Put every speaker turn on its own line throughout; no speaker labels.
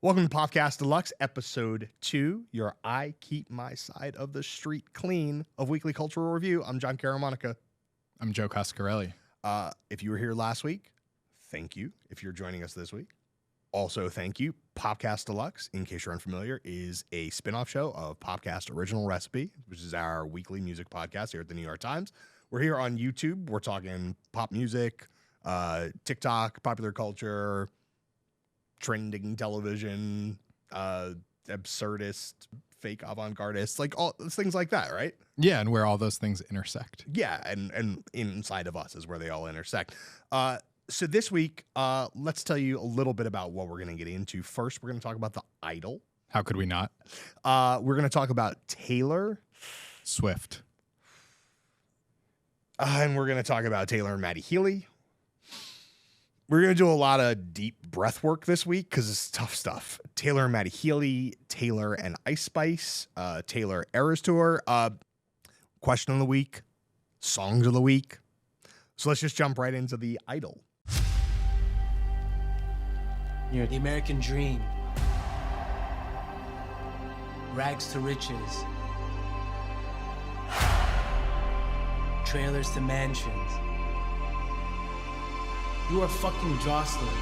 Welcome to Popcast Deluxe, Episode 2, your I Keep My Side of the Street Clean of Weekly Cultural Review. I'm John Caramanica.
I'm Joe Coscarelli.
If you were here last week, thank you. If you're joining us this week, also thank you. Popcast Deluxe, in case you're unfamiliar, is a spin-off show of Popcast Original Recipe, which is our weekly music podcast here at the New York Times. We're here on YouTube. We're talking pop music, TikTok, popular culture, trending television, absurdist, fake avant-gardists, like all things like that, right?
Yeah, and where all those things intersect.
Yeah, and inside of us is where they all intersect. So this week, let's tell you a little bit about what we're going to get into. First, we're going to talk about The Idol.
How could we not?
We're going to talk about Taylor
Swift.
And we're going to talk about Taylor and Matty Healy. We're going to do a lot of deep breath work this week because it's tough stuff. Taylor and Matty Healy, Taylor and Ice Spice, Taylor Eras Tour, question of the week, songs of the week. So let's just jump right into The Idol.
You're the American dream. Rags to riches. Trailers to mansions. You are fucking Jocelyn.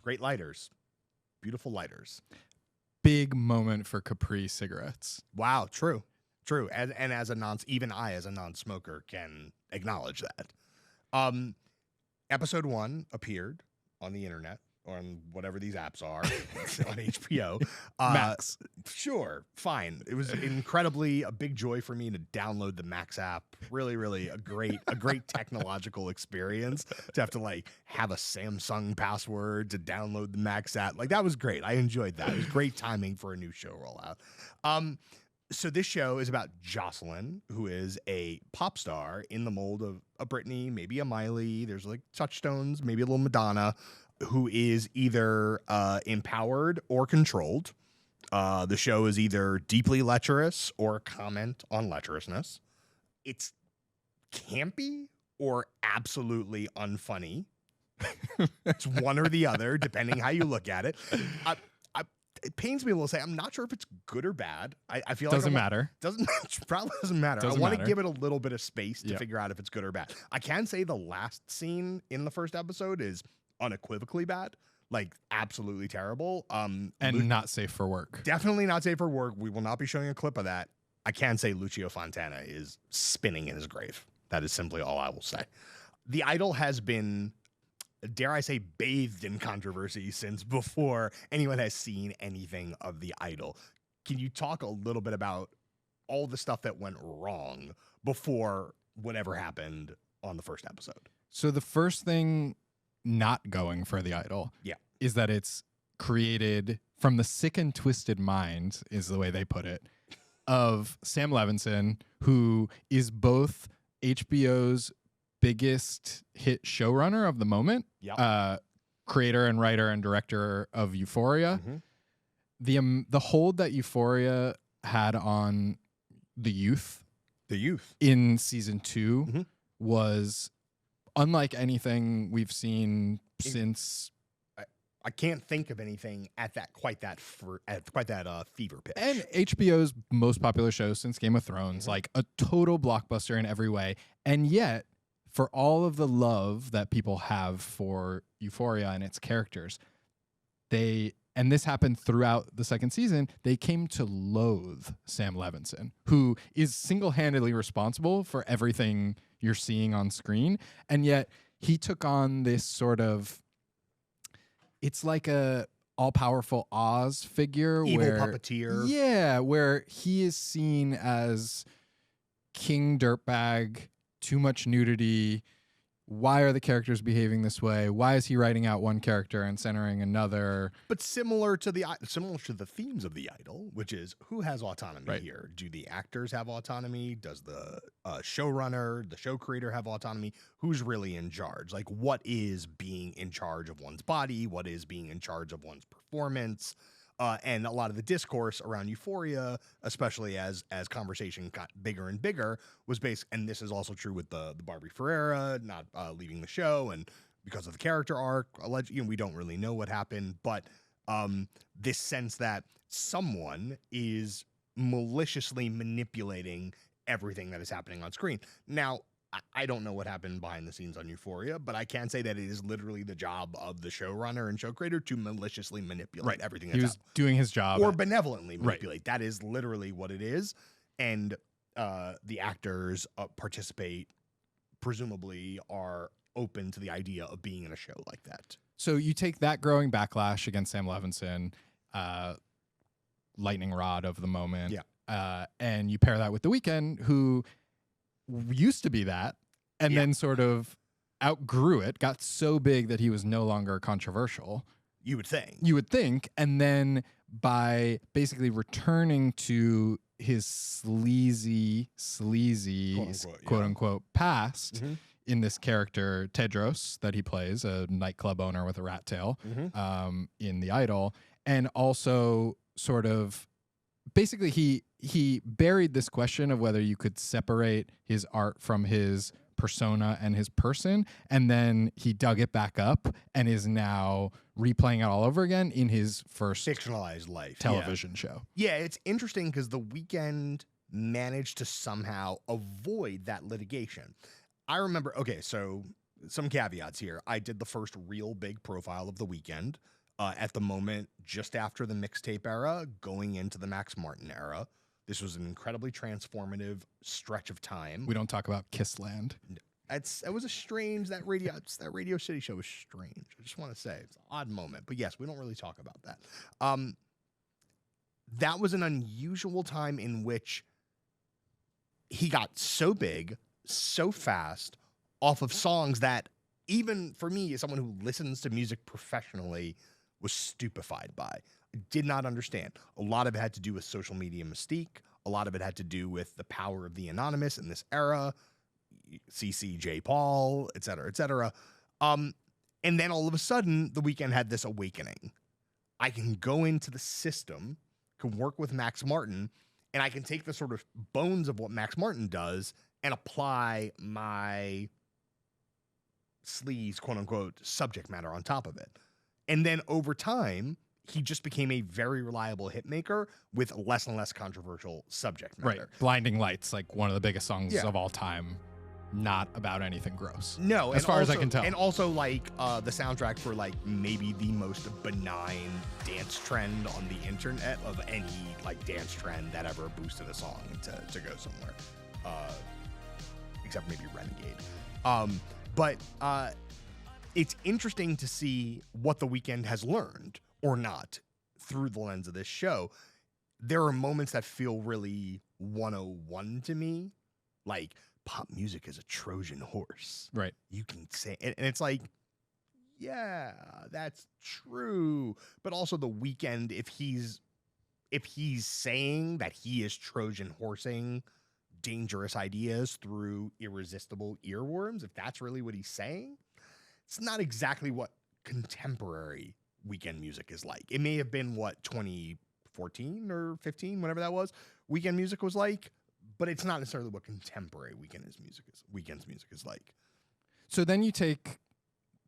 Great lighters. Beautiful lighters.
Big moment for Capri cigarettes.
Wow, true. And as a non-smoker can acknowledge that. Episode 1 appeared on the internet, or on whatever these apps are, on HBO.
Max.
Sure, fine. It was incredibly a big joy for me to download the Max app. Really, really a great technological experience to have to have a Samsung password to download the Max app. That was great. I enjoyed that. It was great timing for a new show rollout. So this show is about Jocelyn, who is a pop star in the mold of a Britney, maybe a Miley. There's touchstones, maybe a little Madonna, who is either empowered or controlled. The show is either deeply lecherous or a comment on lecherousness. It's campy or absolutely unfunny. It's one or the other, depending how you look at it. It pains me a little to say I'm not sure if it's good or bad. I feel
doesn't
like
matter.
Probably doesn't matter.
Doesn't
I want to
matter.
give it a little bit of space to figure out if it's good or bad. I can say the last scene in the first episode is unequivocally bad, absolutely terrible.
And not safe for work.
Definitely not safe for work. We will not be showing a clip of that. I can say Lucio Fontana is spinning in his grave. That is simply all I will say. The Idol has been, dare I say, bathed in controversy since before anyone has seen anything of The Idol. Can you talk a little bit about all the stuff that went wrong before whatever happened on the first episode?
So the first thing not going for The Idol is that it's created from the sick and twisted mind, is the way they put it, of Sam Levinson, who is both HBO's biggest hit showrunner of the moment, creator and writer and director of Euphoria.
Mm-hmm.
The hold that Euphoria had on the youth in season 2 was unlike anything we've seen since.
I can't think of anything at quite that fever pitch.
And HBO's most popular show since Game of Thrones, a total blockbuster in every way, and yet, for all of the love that people have for Euphoria and its characters, and this happened throughout the second season, they came to loathe Sam Levinson, who is single-handedly responsible for everything you're seeing on screen. And yet he took on this sort of, it's like a all-powerful Oz figure.
Evil puppeteer.
Yeah, where he is seen as king dirtbag, too much nudity. Why are the characters behaving this way? Why is he writing out one character and centering another?
But similar to the themes of The Idol, which is who has autonomy here? Do the actors have autonomy? Does the showrunner, the show creator have autonomy? Who's really in charge? What is being in charge of one's body? What is being in charge of one's performance? And a lot of the discourse around Euphoria, especially as conversation got bigger and bigger, was based, and this is also true with the Barbie Ferreira not leaving the show and because of the character arc. We don't really know what happened, but this sense that someone is maliciously manipulating everything that is happening on screen. Now, I don't know what happened behind the scenes on Euphoria, but I can say that it is literally the job of the showrunner and show creator to maliciously manipulate everything that's
He was doing his job.
or benevolently manipulate. That is literally what it is. And the actors participate, presumably are open to the idea of being in a show like that.
So you take that growing backlash against Sam Levinson, lightning rod of the moment, and you pair that with The Weeknd, who used to be that, and then sort of outgrew it, got so big that he was no longer controversial.
You would think.
You would think. And then by basically returning to his sleazy, quote unquote, past in this character, Tedros, that he plays, a nightclub owner with a rat tail in The Idol, and also sort of basically he buried this question of whether you could separate his art from his persona and his person, and then he dug it back up and is now replaying it all over again in his first
fictionalized life
television show.
Yeah, it's interesting because The Weeknd managed to somehow avoid that litigation. I remember, okay, so some caveats here. I did the first real big profile of The Weeknd at the moment, just after the mixtape era, going into the Max Martin era. This was an incredibly transformative stretch of time.
We don't talk about Kissland.
It was a strange, that Radio City show was strange. I just want to say it's an odd moment, but yes, we don't really talk about that. That was an unusual time in which he got so big, so fast, off of songs that even for me, as someone who listens to music professionally, was stupefied by. I did not understand. A lot of it had to do with social media mystique. A lot of it had to do with the power of the anonymous in this era, CC, J. Paul, et cetera, et cetera. And then all of a sudden, The Weeknd had this awakening. I can go into the system, can work with Max Martin, and I can take the sort of bones of what Max Martin does and apply my sleaze, quote unquote, subject matter on top of it. And then over time, he just became a very reliable hit maker with less and less controversial subject matter.
Right. Blinding Lights, like one of the biggest songs of all time, not about anything gross.
No,
as far as I can tell.
And also like the soundtrack for like maybe the most benign dance trend on the internet of any like dance trend that ever boosted a song to go somewhere. Except maybe Renegade. But it's interesting to see what The Weeknd has learned or not through the lens of this show. There are moments that feel really 101 to me, like pop music is a Trojan horse.
Right.
You can say, and it's like, yeah, that's true. But also The Weeknd, if he's saying that he is Trojan horsing dangerous ideas through irresistible earworms, if that's really what he's saying, it's not exactly what contemporary Weeknd music is like. It may have been what 2014 or 15, whatever that was, Weeknd music was like, but it's not necessarily what contemporary Weeknd's music is like.
So then you take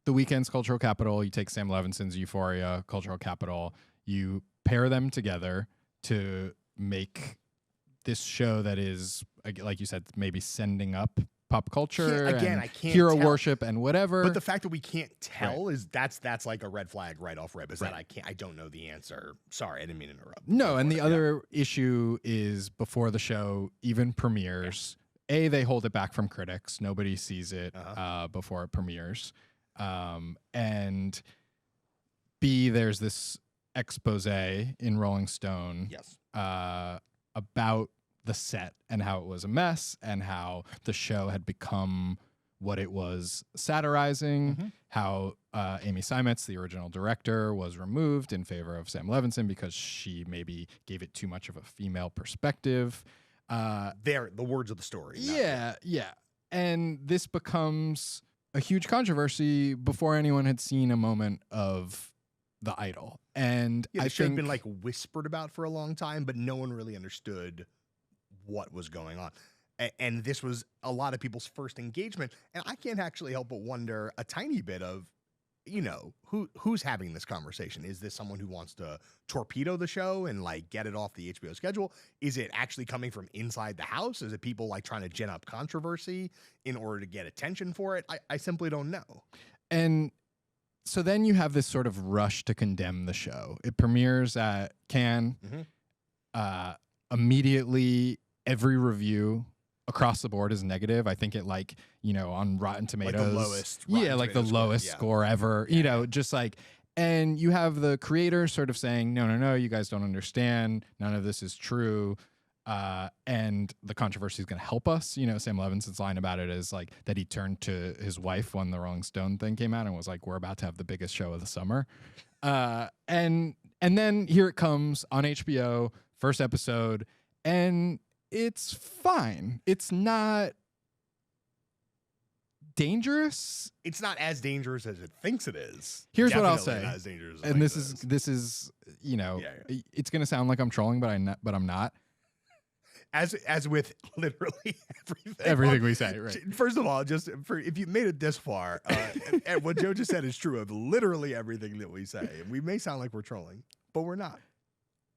The Weeknd's cultural capital, you take Sam Levinson's Euphoria cultural capital, you pair them together to make this show that is, like you said, maybe sending up pop culture,
I can't
hero
tell.
worship and whatever.
But the fact that we can't tell is that's like a red flag right off rip. Is that I don't know the answer. Sorry, I didn't mean to interrupt.
No, and the other issue is before the show even premieres, A, they hold it back from critics. Nobody sees it before it premieres. And B, there's this expose in Rolling Stone about the set and how it was a mess and how the show had become what it was satirizing, how Amy Seimetz, the original director, was removed in favor of Sam Levinson because she maybe gave it too much of a female perspective.
They're the words of the story.
Yeah. And this becomes a huge controversy before anyone had seen a moment of The Idol. And I
should have
think
been like whispered about for a long time, but no one really understood what was going on. And this was a lot of people's first engagement. And I can't actually help but wonder a tiny bit of, who's having this conversation? Is this someone who wants to torpedo the show and like get it off the HBO schedule? Is it actually coming from inside the house? Is it people like trying to gin up controversy in order to get attention for it? I simply don't know.
And so then you have this sort of rush to condemn the show. It premieres at Cannes. Immediately, every review across the board is negative. I think it on Rotten Tomatoes.
Like the lowest.
The lowest score ever. Just like, and you have the creator sort of saying, no, you guys don't understand. None of this is true. And the controversy is going to help us. Sam Levinson's line about it is like that he turned to his wife when the Rolling Stone thing came out and was like, we're about to have the biggest show of the summer. And then here it comes on HBO, first episode, and it's fine. It's not dangerous.
It's not as dangerous as it thinks it is.
Here's
Definitely
what I'll say.
Not as dangerous as
And
it
this is it's going to sound like I'm trolling, but I'm not.
As with literally
everything we say, right?
First of all, just if you made it this far, and what Joe just said is true of literally everything that we say. We may sound like we're trolling, but we're not.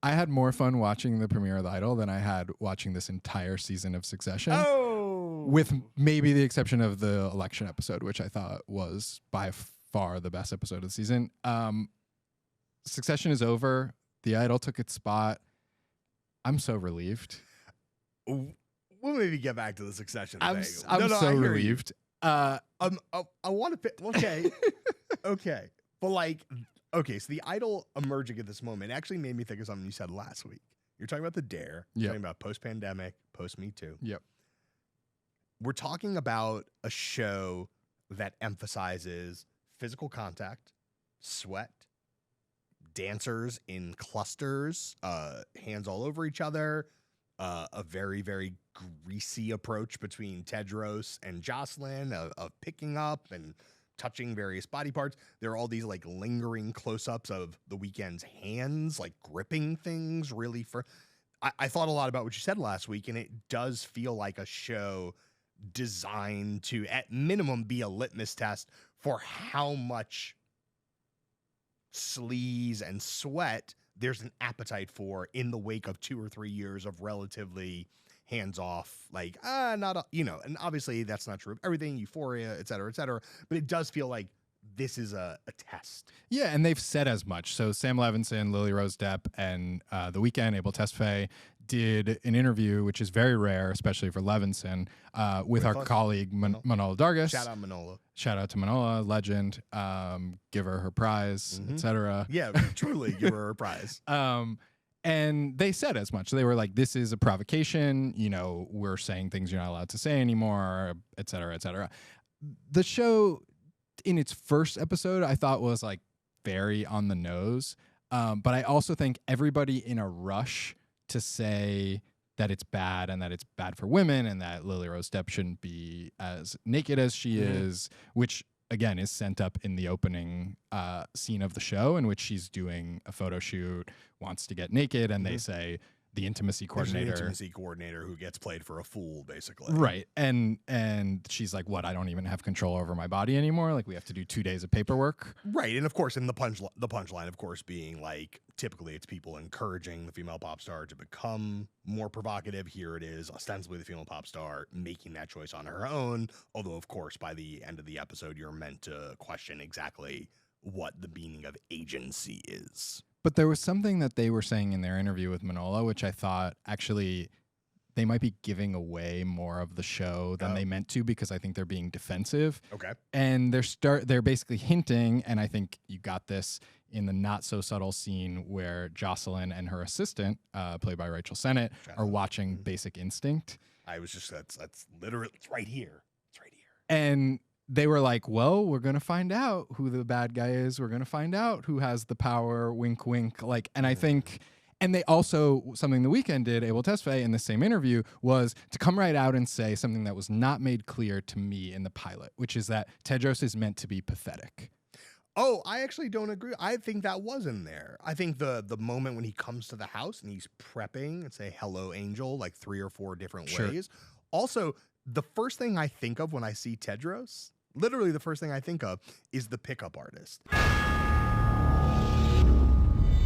I had more fun watching the premiere of The Idol than I had watching this entire season of Succession.
Oh,
with maybe the exception of the election episode, which I thought was by far the best episode of the season. Succession is over. The Idol took its spot. I'm so relieved.
We'll maybe get back to the Succession thing.
I'm so relieved.
I want to. Okay, okay, but okay. So the Idol emerging at this moment actually made me think of something you said last week. You're talking about the Dare. You're talking about post-pandemic, post-Me Too.
Yep.
We're talking about a show that emphasizes physical contact, sweat, dancers in clusters, hands all over each other. A very, very greasy approach between Tedros and Jocelyn of picking up and touching various body parts. There are all these lingering close-ups of the Weeknd's hands, gripping things really I thought a lot about what you said last week, and it does feel like a show designed to, at minimum, be a litmus test for how much sleaze and sweat there's an appetite for in the wake of 2 or 3 years of relatively hands-off, and obviously that's not true of everything, Euphoria, et cetera, but it does feel like this is a test.
Yeah, and they've said as much. So Sam Levinson, Lily Rose Depp, and The Weeknd, Abel Tesfaye, did an interview, which is very rare, especially for Levinson, with our colleague Manola Dargis.
Shout out Manola.
Shout out to Manola, legend. Give her prize, etc.
Yeah, truly give her prize.
And they said as much. They were like, this is a provocation. We're saying things you're not allowed to say anymore, et cetera, et cetera. The show, in its first episode, I thought was very on the nose. But I also think everybody in a rush to say that it's bad and that it's bad for women and that Lily Rose Depp shouldn't be as naked as she is, which again is sent up in the opening scene of the show in which she's doing a photo shoot, wants to get naked, and they say the intimacy coordinator
who gets played for a fool, basically.
Right. And she's like, what, I don't even have control over my body anymore? We have to do 2 days of paperwork.
Right. And of course, in the punchline, of course, being typically it's people encouraging the female pop star to become more provocative. Here it is, ostensibly the female pop star making that choice on her own. Although, of course, by the end of the episode, you're meant to question exactly what the meaning of agency is.
But there was something that they were saying in their interview with Manola, which I thought actually they might be giving away more of the show than they meant to, because I think they're being defensive.
Okay.
And they're basically hinting, and I think you got this in the not so subtle scene where Jocelyn and her assistant, played by Rachel Sennett, are watching Basic Instinct.
I was just, that's literally, it's right here. It's right here.
And they were like, well, we're going to find out who the bad guy is. We're going to find out who has the power, wink, wink. And I think, and they also, something The Weeknd did, Abel Tesfaye, in the same interview, was to come right out and say something that was not made clear to me in the pilot, which is that Tedros is meant to be pathetic.
Oh, I actually don't agree. I think that was in there. I think the moment when he comes to the house and he's prepping and say, hello, angel, 3 or 4 different ways. Also, the first thing I think of when I see Tedros, literally the first thing I think of is the pickup artist.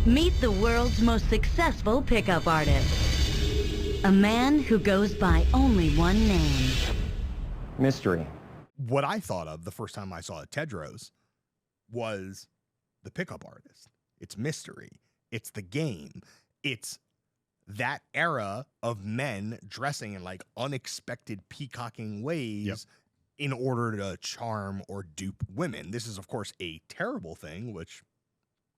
Meet the world's most successful pickup artist. A man who goes by only one name.
Mystery.
What I thought of the first time I saw Tedros was the pickup artist. It's mystery. It's the game. It's that era of men dressing in like unexpected peacocking ways in order to charm or dupe women. This is, of course, a terrible thing, which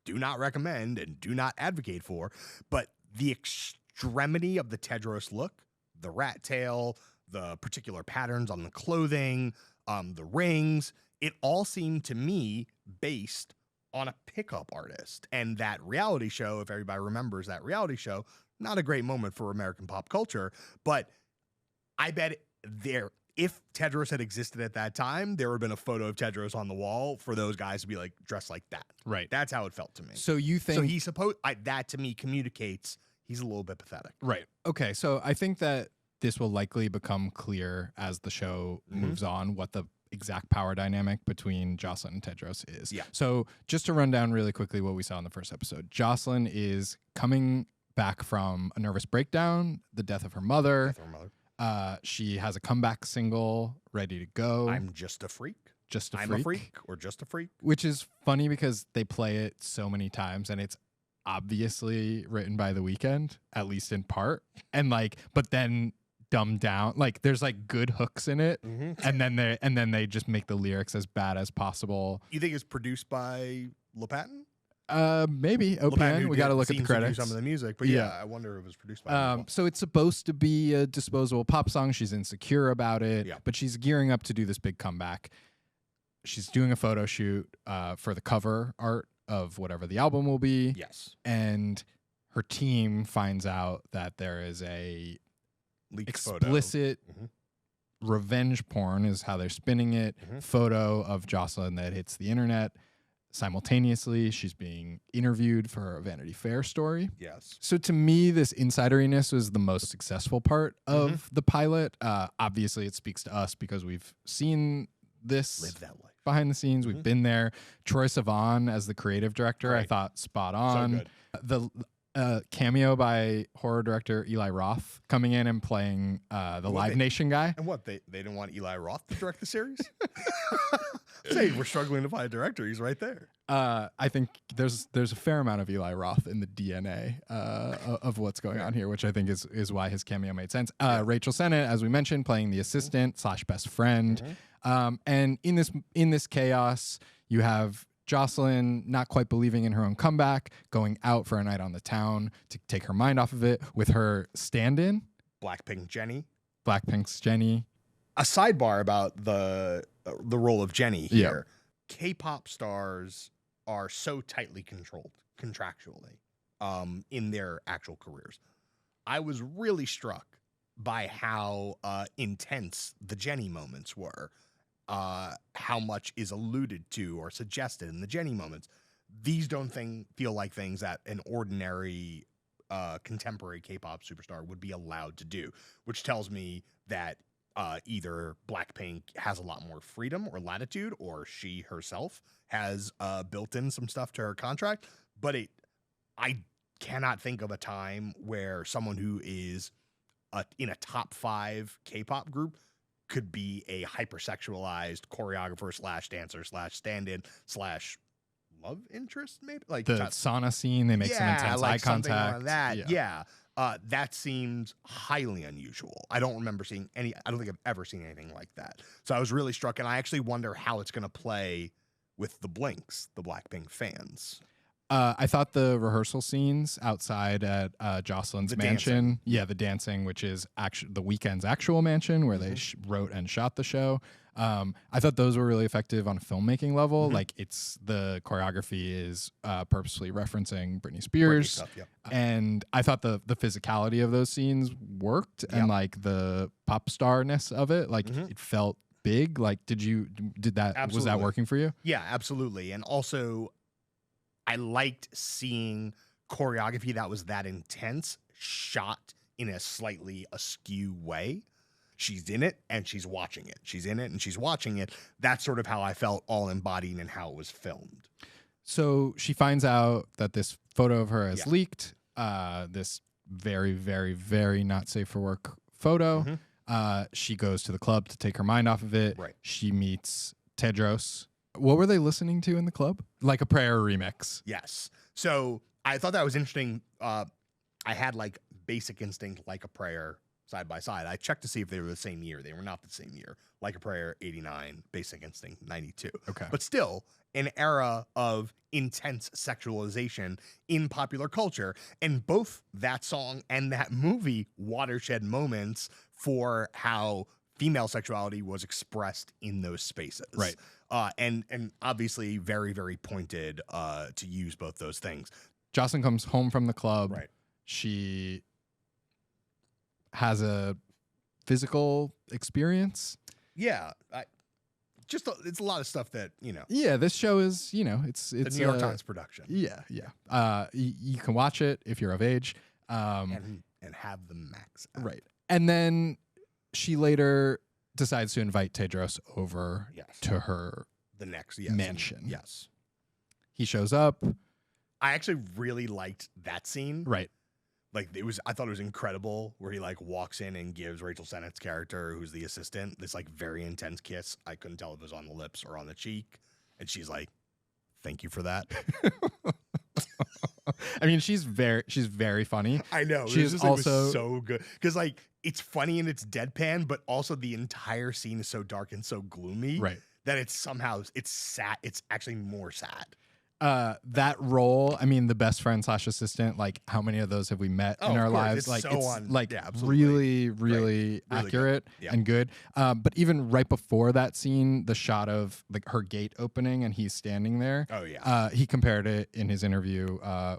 do not recommend and do not advocate for, but the extremity of the Tedros look, the rat tail, the particular patterns on the clothing, the rings, it all seemed to me based on a pickup artist. And that reality show, if everybody remembers that reality show, not a great moment for American pop culture, but I bet if Tedros had existed at that time, there would have been a photo of Tedros on the wall for those guys to be like dressed like that.
Right.
That's how it felt to me.
So you think
that to me communicates he's a little bit pathetic.
Right. Okay. So I think that this will likely become clear as the show moves on what the exact power dynamic between Jocelyn and Tedros is.
Yeah.
So just to run down really quickly what we saw in the first episode, Jocelyn is coming back from a nervous breakdown, the death of her mother. She has a comeback single ready to go.
I'm just a freak.
I'm
a freak or just a freak.
Which is funny because they play it so many times and it's obviously written by The Weeknd, at least in part. And like, but then dumbed down. Like there's like good hooks in it. And then they just make the lyrics as bad as possible.
You think it's produced by LePatin?
Maybe OPN. We got to look at the credits.
Some of the music, but yeah, I wonder if it was produced by him.
So it's supposed to be a disposable pop song. She's insecure about it, but she's gearing up to do this big comeback. She's doing a photo shoot for the cover art of whatever the album will be.
Yes.
And her team finds out that there is a
leaked
explicit revenge porn is how they're spinning it. Photo of Jocelyn that hits the internet. Simultaneously, she's being interviewed for a Vanity Fair story.
Yes.
So to me, this insideriness was the most successful part of the pilot. Obviously, it speaks to us because we've seen this
live that life
behind the scenes. We've been there. Troye Sivan as the creative director, I thought spot on.
So
The cameo by horror director Eli Roth coming in and playing the Live Nation guy.
And what, they didn't want Eli Roth to direct the series? Say we're struggling to find a director. He's right there.
I think there's a fair amount of Eli Roth in the DNA of what's going on here, which I think is why his cameo made sense. Rachel Sennett, as we mentioned, playing the assistant / best friend. And in this chaos, you have Jocelyn not quite believing in her own comeback, going out for a night on the town to take her mind off of it with her stand-in.
Blackpink's Jenny.
A
sidebar about the role of Jenny here. K-pop stars are so tightly controlled contractually in their actual careers. I was really struck by how intense the Jenny moments were. How much is alluded to or suggested in the Jenny moments. These don't feel like things that an ordinary contemporary K-pop superstar would be allowed to do, which tells me that either Blackpink has a lot more freedom or latitude, or she herself has built in some stuff to her contract. But I cannot think of a time where someone who is in a top 5 K-pop group could be a hypersexualized choreographer / dancer / stand-in / love interest, maybe like
the sauna scene. They make some intense eye contact.
That seems highly unusual. I don't remember seeing any. I don't think I've ever seen anything like that. So I was really struck, and I actually wonder how it's going to play with the Blinks, the Blackpink fans.
I thought the rehearsal scenes outside at Jocelyn's mansion, the dancing, which is actually the Weeknd's actual mansion where they wrote and shot the show. I thought those were really effective on a filmmaking level. Like the choreography is purposely referencing Britney Spears, and I thought the physicality of those scenes worked, and like the pop starness of it, like it felt big. Like, did that
Absolutely.
Was that working for you?
Yeah, absolutely, and also I liked seeing choreography that was that intense shot in a slightly askew way. she's in it and she's watching it. She's in it and she's watching it. That's sort of how I felt all embodied in how it was filmed.
So she finds out that this photo of her has
Yeah.
leaked. This very, very, very not safe for work photo. She goes to the club to take her mind off of it.
Right.
She meets Tedros. What were they listening to in the club? Like a Prayer remix.
Yes. So I thought that was interesting. I had like Basic Instinct, Like a Prayer side by side. I checked to see if they were the same year. They were not the same year. Like a Prayer, 89, Basic Instinct, 92.
Okay.
But still, an era of intense sexualization in popular culture. And both that song and that movie, watershed moments for how female sexuality was expressed in those spaces.
Right.
And obviously very, very pointed to use both those things.
Jocelyn comes home from the club.
Right.
She has a physical experience.
Yeah. It's a lot of stuff that, you know,
Yeah, this show is, it's
the New York Times production.
Yeah. You can watch it if you're of age.
And have the max out.
Right. And then she later decides to invite Tedros over
Yes.
to her.
The next
mansion.
Yes.
He shows up.
I actually really liked that scene.
Right.
Like I thought it was incredible where he like walks in and gives Rachel Sennett's character, who's the assistant, this like very intense kiss. I couldn't tell if it was on the lips or on the cheek. And she's like, "Thank you for that."
I mean, she's very funny.
I know.
She's
was
also
so good. Because like it's funny and it's deadpan, but also the entire scene is so dark and so gloomy.
Right.
That it's sad. It's actually more sad.
That role, I mean, the best friend / assistant, like how many of those have we met in
of
our
course.
lives?
It's
Like
so
it's
on-
like
yeah, absolutely.
really,
Really
really
good.
accurate
Yeah.
and good. But even right before that scene, the shot of like her gate opening and he's standing there.
Oh yeah.
He compared it in his interview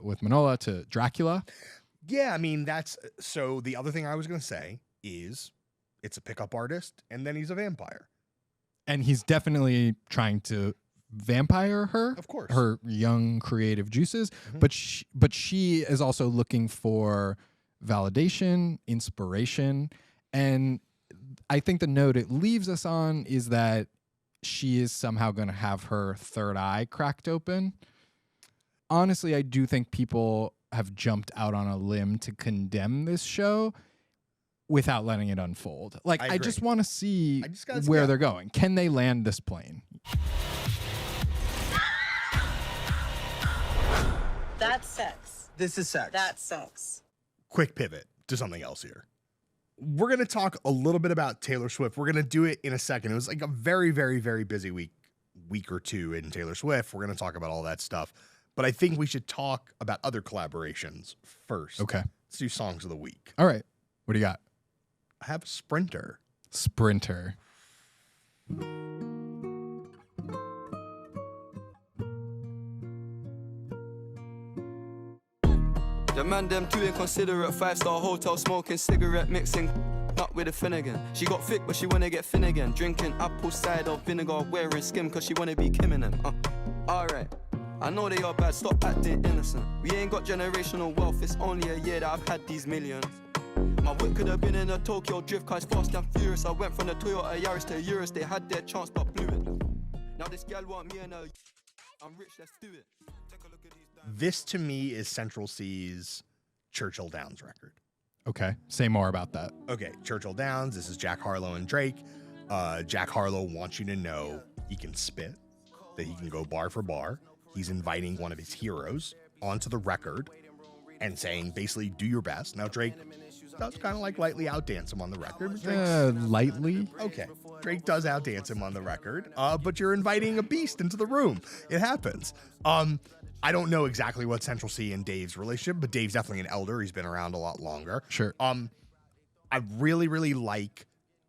with Manola to Dracula.
Yeah, I mean so the other thing I was gonna say is it's a pickup artist and then he's a vampire.
And he's definitely trying to vampire her,
Of course.
her young creative juices,
Mhm.
but she is also looking for validation, inspiration, and I think the note it leaves us on is that she is somehow going to have her third eye cracked open. Honestly, I do think people have jumped out on a limb to condemn this show without letting it unfold. Like,
I
I just
agree.
want to see
I just gotta-
where
yeah.
they're going. Can they land this plane?
That's sex.
This is sex.
That's sex.
Quick pivot to something else here. We're gonna talk a little bit about Taylor Swift. We're gonna do it in a second. It was like a very, very, very busy week or two in Taylor Swift. We're gonna talk about all that stuff. But I think we should talk about other collaborations first.
Okay.
Let's do songs of the week.
All right. What do you got?
I have Sprinter.
Sprinter.
The man them too inconsiderate, 5-star hotel smoking cigarette mixing up with a Finnegan. She got thick but she wanna get thin again. Drinking apple cider vinegar, wearing skim cause she wanna be Kim and them. Alright, I know they are bad, stop acting innocent. We ain't got generational wealth, it's only a year that I've had these millions. My whip could have been in a Tokyo drift car, it's fast and furious. I went from the Toyota Yaris to Urus, they had their chance but blew it. Now this gal want me and her, I'm rich, let's do it. Take a look at these.
This to me is Central Cee's Churchill Downs record.
Okay. Say more about that.
Okay, Churchill Downs. This is Jack Harlow and Drake. Jack Harlow wants you to know he can spit, that he can go bar for bar. He's inviting one of his heroes onto the record and saying, basically, do your best. Now, Drake does kind of like lightly outdance him on the record. But Drake's,
Lightly.
okay, Drake does outdance him on the record, but you're inviting a beast into the room. It happens. I don't know exactly what Central Cee and Dave's relationship, but Dave's definitely an elder. He's been around a lot longer.
Sure.
I really, really like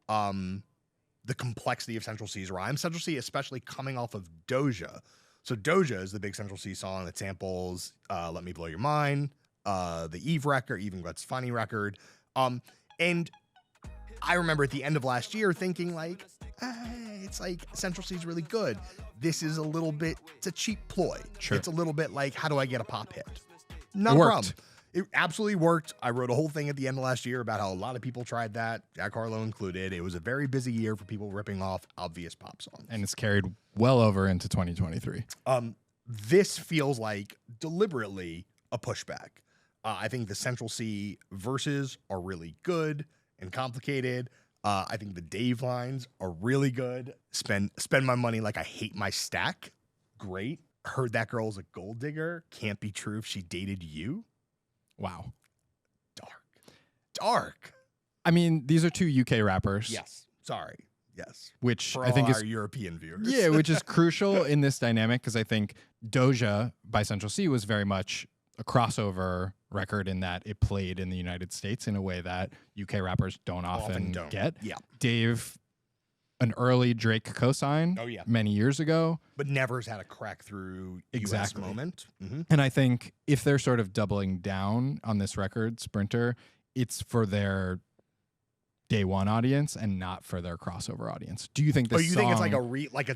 the complexity of Central Cee's rhyme. Central Cee, especially coming off of Doja. So Doja is the big Central Cee song that samples Let Me Blow Your Mind, the Eve record, Even Gets Funny record. And I remember at the end of last year thinking like, it's like Central Cee's really good. This is a little bit, it's a cheap ploy.
Sure.
It's a little bit like, how do I get a pop hit? Not
It
a
worked.
problem. It absolutely worked. I wrote a whole thing at the end of last year about how a lot of people tried that, Jack Harlow included. It was a very busy year for people ripping off obvious pop songs.
And it's carried well over into 2023.
This feels like deliberately a pushback. I think the Central Cee verses are really good and complicated. I think the Dave lines are really good. Spend my money like I hate my stack. Great. Heard that girl's a gold digger. Can't be true if she dated you.
Wow.
Dark.
I mean, these are two UK rappers.
Yes. Sorry. Yes.
Which
For
I think
all
is
our European viewers.
Yeah, which is crucial in this dynamic because I think Doja by Central Cee was very much a crossover record in that it played in the United States in a way that UK rappers don't often get.
Yeah.
Dave, an early Drake cosign many years ago.
But never has had a crack through
Exactly.
US moment. Mm-hmm.
And I think if they're sort of doubling down on this record, Sprinter, it's for their day one audience and not for their crossover audience. Do you think this
you
song...
think it's like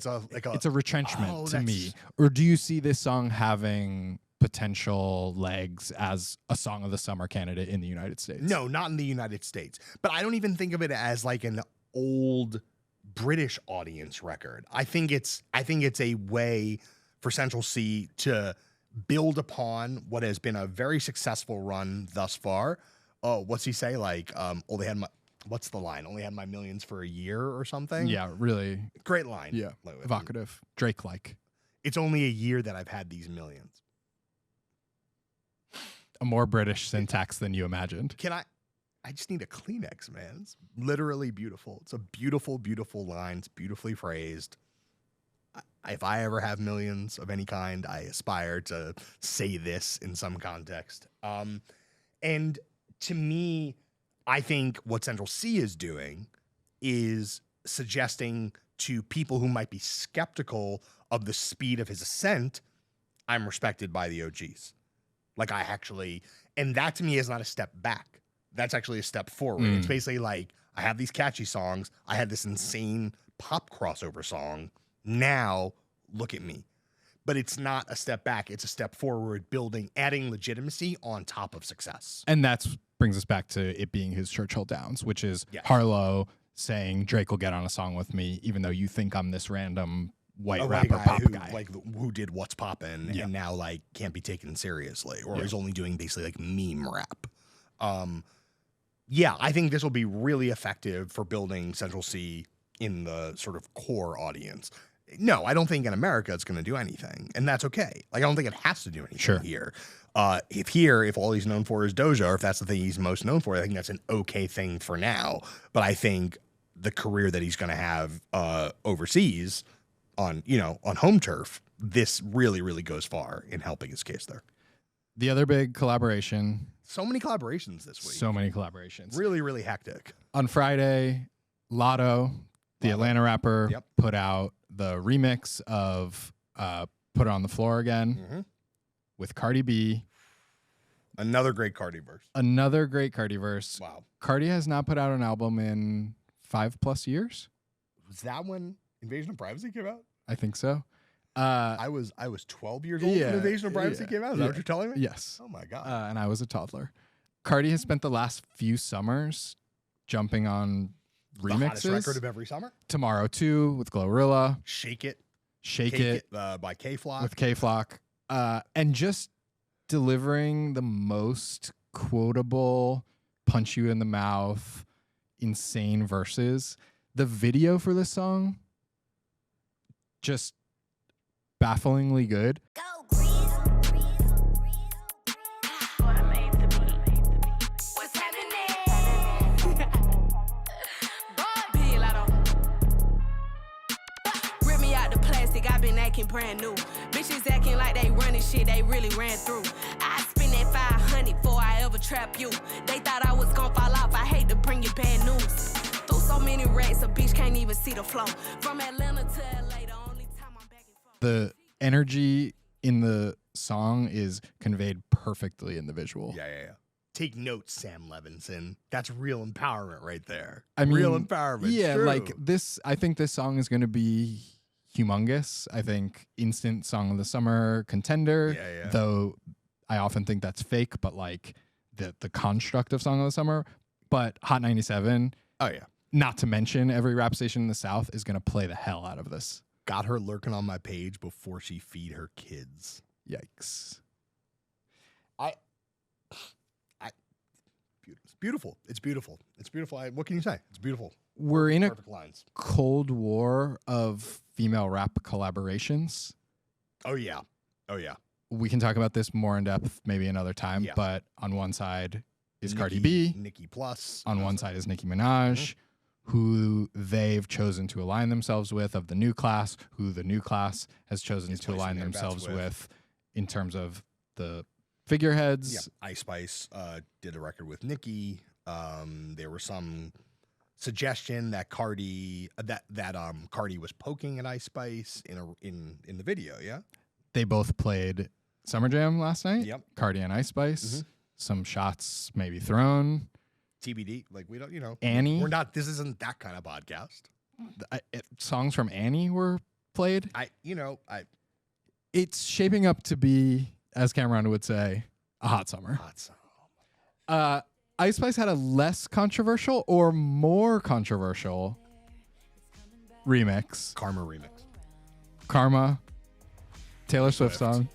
it's a retrenchment to
that's-
me. Or do you see this song having potential legs as a song of the summer candidate in the United States?
No, not in the United States. But I don't even think of it as like an old British audience record. I think it's a way for Central Cee to build upon what has been a very successful run thus far. Oh, what's he say? Like, what's the line? Only had my millions for a year or something?
Yeah, really.
Great line.
Yeah, evocative. Drake-like.
It's only a year that I've had these millions.
A more British syntax than you imagined.
I just need a Kleenex, man. It's literally beautiful. It's a beautiful, beautiful line. It's beautifully phrased. If I ever have millions of any kind, I aspire to say this in some context. And to me, I think what Central Cee is doing is suggesting to people who might be skeptical of the speed of his ascent, I'm respected by the OGs. Like and that to me is not a step back. That's actually a step forward. It's basically like, I have these catchy songs. I had this insane pop crossover song. Now, look at me. But it's not a step back. It's a step forward, adding legitimacy on top of success.
And that brings us back to it being his Churchill Downs, which is Harlow saying Drake will get on a song with me, even though you think I'm this random white rapper pop guy.
Who did What's Poppin' and now like can't be taken seriously or is only doing basically like meme rap. I think this will be really effective for building Central Cee in the sort of core audience. No, I don't think in America it's going to do anything, and that's okay. Like, I don't think it has to do anything here. If all he's known for is Doja, or if that's the thing he's most known for, I think that's an okay thing for now. But I think the career that he's going to have overseas on home turf, this really, really goes far in helping his case there.
The other big collaboration.
So many collaborations this week.
So many collaborations.
Really, really hectic.
On Friday, Latto, the Atlanta rapper, put out the remix of Put It On the Floor Again with Cardi B.
Another great Cardi verse.
Wow. Cardi has not put out an album in 5+ years.
Was that when Invasion of Privacy came out?
I think so.
I was 12 years old when Invasion of Privacy came out. Is that what you're telling me?
Yes.
Oh my God.
And I was a toddler. Cardi has spent the last few summers jumping on remixes.
The hottest record of every summer.
Tomorrow 2 with Glorilla.
Shake It
by
K-Flock.
With K-Flock. And just delivering the most quotable, punch you in the mouth, insane verses. The video for this song, just bafflingly good.
I've been acting brand new. Bitches acting like they running shit they really ran through. I spend that 500 before I ever trap you. They thought I was gonna fall off. I hate to bring you bad news. Through so many racks, a bitch can't even see the flow. From Atlanta to LA, the only time I'm back and forth.
The energy in the song is conveyed perfectly in the visual.
Yeah. Take notes, Sam Levinson. That's real empowerment right there.
I mean,
real empowerment.
Yeah,
true.
like this. I think this song is going to be humongous. I think instant song of the summer contender.
Yeah.
Though I often think that's fake, but like the construct of Song of the Summer, but Hot 97,
Oh yeah.
not to mention every rap station in the South, is going to play the hell out of this.
Got her lurking on my page before she feed her kids.
Yikes.
It's beautiful. It's beautiful. It's beautiful. What can you say? It's beautiful.
We're in a
Perfect lines.
cold war of female rap collaborations.
Oh yeah. Oh yeah.
We can talk about this more in depth maybe another time,
Yeah.
but on one side is Cardi B.
Nicki Plus.
On one side is Nicki Minaj, who they've chosen to align themselves with of the new class, who the new class has chosen
Is
to
placing
align
their bets
themselves
with.
with in terms of the figureheads.
Yeah. Ice Spice did a record with Nicki. There was some suggestion that Cardi was poking at Ice Spice in the video. Yeah.
They both played Summer Jam last night.
Yep.
Cardi and Ice Spice.
Mhm.
Some shots maybe thrown.
TBD. Like we don't.
Annie.
We're not. This isn't that kind of podcast.
Songs from Annie were played. It's shaping up to be, as Cameron would say, a hot summer.
Hot summer.
Ice Spice had a less controversial or more controversial remix.
Karma remix.
Karma, Taylor Swift song.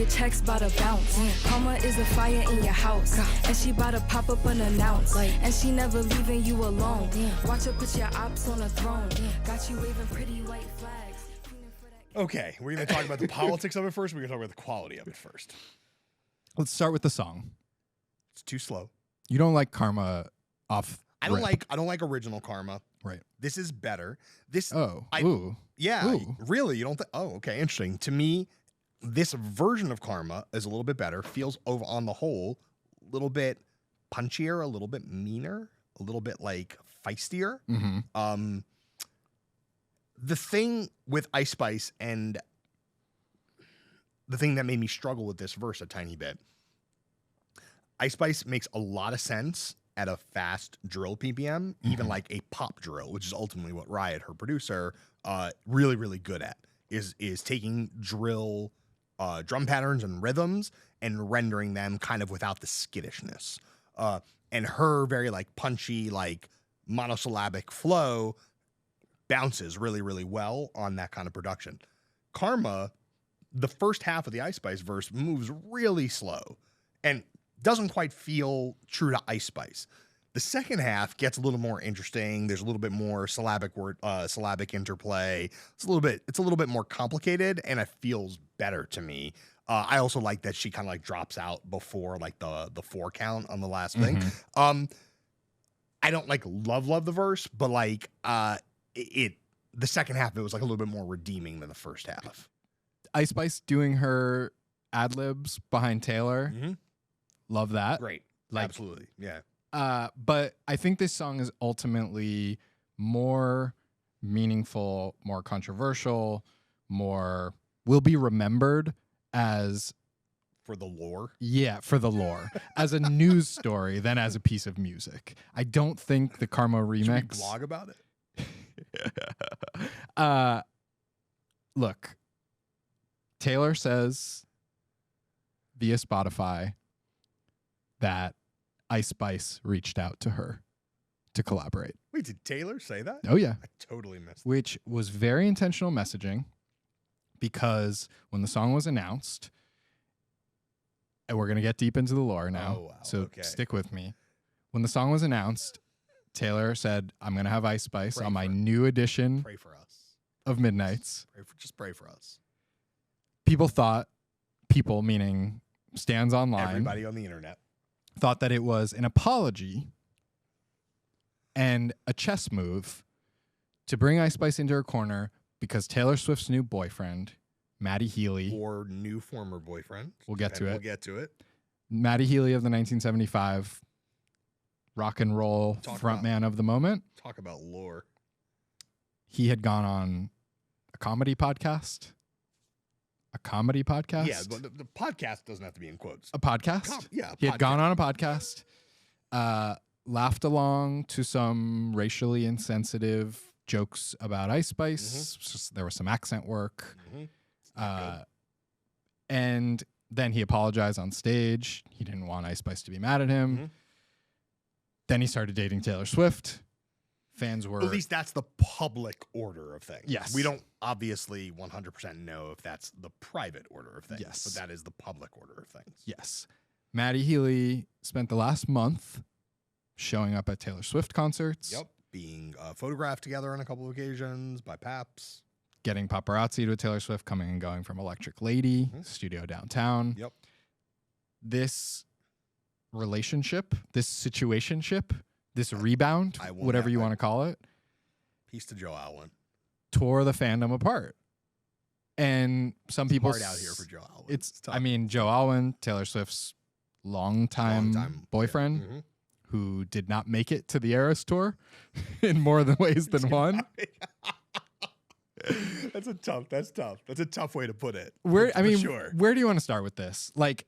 Text bout to bounce. Karma is a fire in your house, and she bout to pop up unannounced. And she never leaving you alone. Watch her put your ops on a throne. Got you waving pretty white flags.
Okay, we're gonna talk about the politics of it first. We're gonna talk about the quality of it first.
Let's start with the song.
It's too slow.
You don't like Karma off.
I don't like original Karma.
Right.
This is better.
Ooh.
Yeah.
Ooh.
Really? You don't think? Oh, okay. Interesting. To me, this version of Karma is a little bit better. Feels over on the whole a little bit punchier, a little bit meaner, a little bit like feistier.
Mm-hmm.
The thing with Ice Spice and the thing that made me struggle with this verse a tiny bit, Ice Spice makes a lot of sense at a fast drill PPM, even like a pop drill, which is ultimately what Riot, her producer, really, really good at, is taking drill drum patterns and rhythms and rendering them kind of without the skittishness. And her very like punchy, like monosyllabic flow bounces really, really well on that kind of production. Karma, the first half of the Ice Spice verse moves really slow and doesn't quite feel true to Ice Spice. The second half gets a little more interesting. There's a little bit more syllabic interplay. It's a little bit more complicated, and it feels better to me. I also like that she kind of like drops out before like the 4 count on the last thing. I don't like love the verse, but like the second half, it was like a little bit more redeeming than the first half.
Ice Spice doing her ad libs behind Taylor. Love that.
Great.
Like,
absolutely. Yeah.
But I think this song is ultimately more meaningful, more controversial, more will be remembered as
for the lore.
Yeah, for the lore, as a news story than as a piece of music. I don't think the Karma remix.
Should we blog about
it? Look, Taylor says via Spotify that Ice Spice reached out to her to collaborate.
Wait, did Taylor say that?
Oh, yeah.
I totally missed it.
Which was very intentional messaging, because when the song was announced, and we're going to get deep into the lore now,
wow.
So stick with me. When the song was announced, Taylor said, I'm going to have Ice Spice on my new edition
Pray for us.
of Midnights.
Just pray for us.
People meaning stands online.
Everybody on the internet.
Thought that it was an apology and a chess move to bring Ice Spice into her corner because Taylor Swift's new boyfriend, Matty Healy,
or new former boyfriend.
We'll get to it.
We'll get to it.
Matty Healy of the 1975 rock and roll frontman of the moment.
Talk about lore.
He had gone on a comedy podcast. A comedy podcast?
Yeah, but the podcast doesn't have to be in quotes.
A podcast? He had gone on a podcast, laughed along to some racially insensitive jokes about Ice Spice. There was some accent work. And then he apologized on stage. He didn't want Ice Spice to be mad at him. Then he started dating Taylor Swift. Fans were...
At least that's the public order of things.
Yes.
We don't obviously 100% know if that's the private order of things.
Yes.
But that is the public order of things.
Yes. Matty Healy spent the last month showing up at Taylor Swift concerts.
Yep. Being photographed together on a couple of occasions by Paps.
Getting paparazzi to a Taylor Swift, coming and going from Electric Lady, studio downtown.
Yep.
This relationship, this situationship, this rebound, whatever you want to call it.
Peace to Joe Alwyn.
Tore the fandom apart. And some people...
Hard out here for Joe Alwyn.
It's I mean, Joe Alwyn, Taylor Swift's longtime boyfriend, who did not make it to the Eras tour in more than ways than one.
That's tough. That's a tough way to put it.
Where
for sure.
Where do you want to start with this? Like,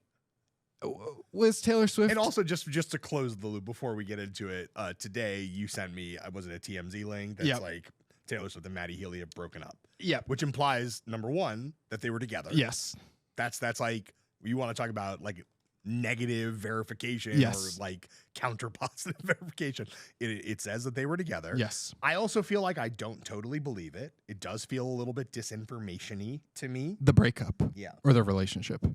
was Taylor Swift...
And also, just to close the loop before we get into it, today you sent me, was it a TMZ link that's like Taylor Swift and Matty Healy have broken up.
Yeah.
Which implies, number one, that they were together.
Yes.
That's like, you want to talk about like negative verification or like counter positive verification. It says that they were together.
Yes.
I also feel like I don't totally believe it. It does feel a little bit disinformation-y to me.
The breakup.
Yeah.
Or the relationship.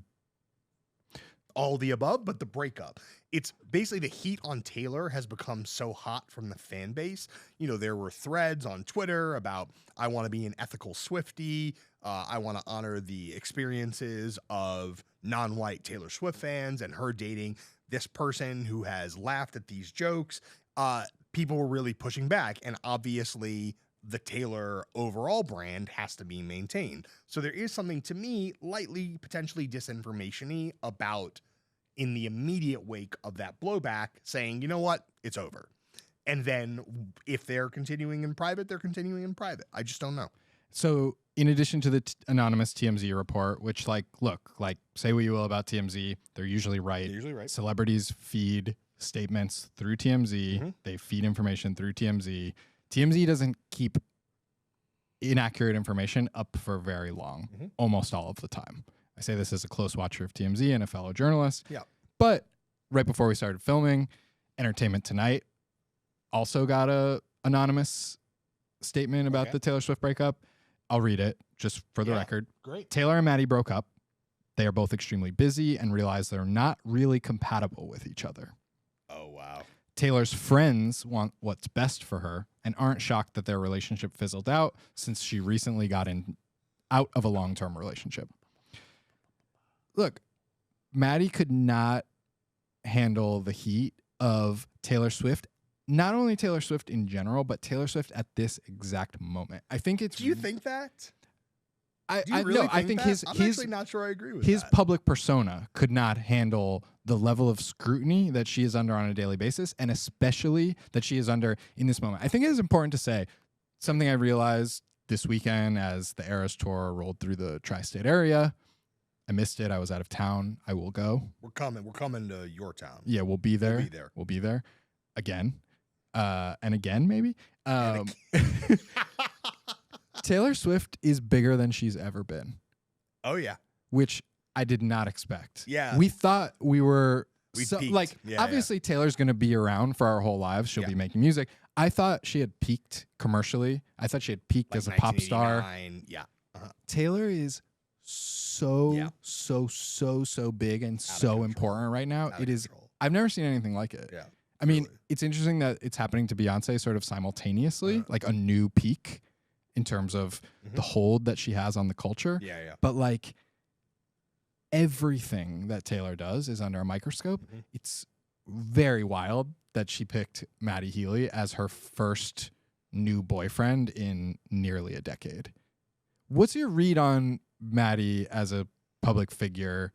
All the above, but the breakup. It's basically the heat on Taylor has become so hot from the fan base. You know, there were threads on Twitter about, I want to be an ethical Swiftie. I want to honor the experiences of non-white Taylor Swift fans and her dating this person who has laughed at these jokes. People were really pushing back, and obviously the Taylor overall brand has to be maintained. So there is something, to me, lightly potentially disinformation-y about, in the immediate wake of that blowback, saying, you know what, it's over. And then if they're continuing in private, they're continuing in private. I just don't know.
So in addition to the anonymous TMZ report, which look, say what you will about TMZ, they're usually right.
They're usually right.
Celebrities feed statements through TMZ. They feed information through TMZ. TMZ doesn't keep inaccurate information up for very long, almost all of the time. I say this as a close watcher of TMZ and a fellow journalist.
Yeah.
But right before we started filming, Entertainment Tonight also got a anonymous statement about the Taylor Swift breakup. I'll read it just for the record.
Great.
Taylor and Matty broke up. They are both extremely busy and realize they're not really compatible with each other.
Oh, wow.
Taylor's friends want what's best for her and aren't shocked that their relationship fizzled out since she recently got out of a long-term relationship. Look, Matty could not handle the heat of Taylor Swift. Not only Taylor Swift in general, but Taylor Swift at this exact moment. I think it's...
Do you think that?
I think his
I'm actually not sure I agree with
his
that.
public persona could not handle the level of scrutiny that she is under on a daily basis, and especially that she is under in this moment. I think it is important to say something I realized this weekend as the Eras tour rolled through the tri-state area. I missed it. I was out of town. I will go.
We're coming to your town.
Yeah, we'll be there. We'll be there again. And again, maybe. Taylor Swift is bigger than she's ever been.
Oh, yeah.
Which I did not expect.
Yeah.
We thought we were...
peaked.
Obviously, Taylor's going to be around for our whole lives. She'll be making music. I thought she had peaked commercially. I thought she had peaked as a pop star.
Yeah.
Taylor is so big and so important right now. It is... I've never seen anything like it.
Yeah.
I mean, it's interesting that it's happening to Beyonce sort of simultaneously, like a new peak in terms of the hold that she has on the culture.
Yeah.
But like everything that Taylor does is under a microscope. It's very wild that she picked Matty Healy as her first new boyfriend in nearly a decade. What's your read on Matty as a public figure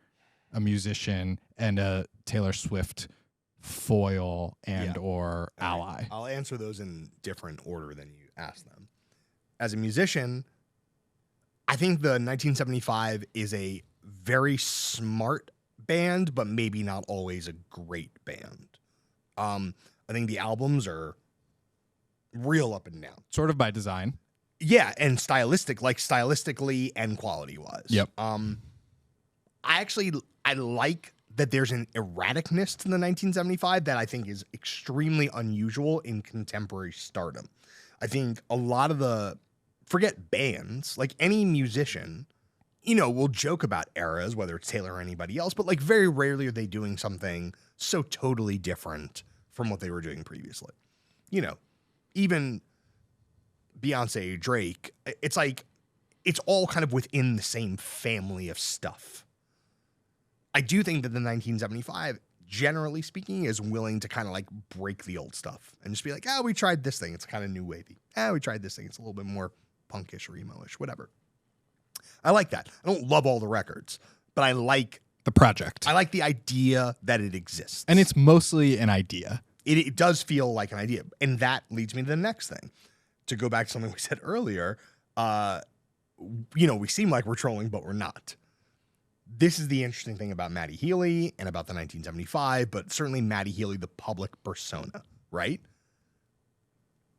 a musician and a Taylor Swift foil and or ally?
I'll answer those in different order than you asked them. As a musician, I think the 1975 is a very smart band, but maybe not always a great band. I think the albums are real up and down.
Sort of by design.
Yeah, and stylistically and quality-wise.
Yep.
I like that there's an erraticness to the 1975 that I think is extremely unusual in contemporary stardom. I think a lot of forget bands, like any musician, will joke about eras, whether it's Taylor or anybody else, but like very rarely are they doing something so totally different from what they were doing previously. Even Beyonce, Drake, it's like, it's all kind of within the same family of stuff. I do think that the 1975, generally speaking, is willing to kind of like break the old stuff and just be like, we tried this thing. It's kind of new wavy. We tried this thing. It's a little bit more punkish or emo-ish, whatever. I like that. I don't love all the records, but I like
the project.
I like the idea that it exists.
And it's mostly an idea.
It does feel like an idea. And that leads me to the next thing. To go back to something we said earlier, we seem like we're trolling, but we're not. This is the interesting thing about Matty Healy and about the 1975, but certainly Matty Healy, the public persona, right?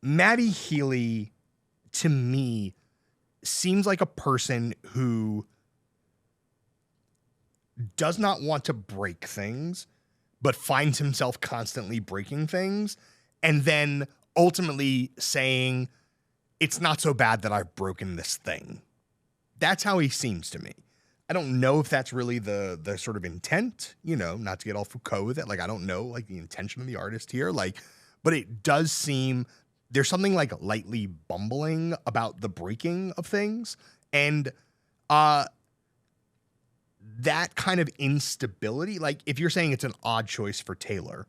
Matty Healy, to me, seems like a person who does not want to break things, but finds himself constantly breaking things, and then ultimately saying, it's not so bad that I've broken this thing. That's how he seems to me. I don't know if that's really the sort of intent, not to get all Foucault with it. Like, I don't know, like, the intention of the artist here. Like, but it does seem there's something like lightly bumbling about the breaking of things. And that kind of instability, like if you're saying it's an odd choice for Taylor,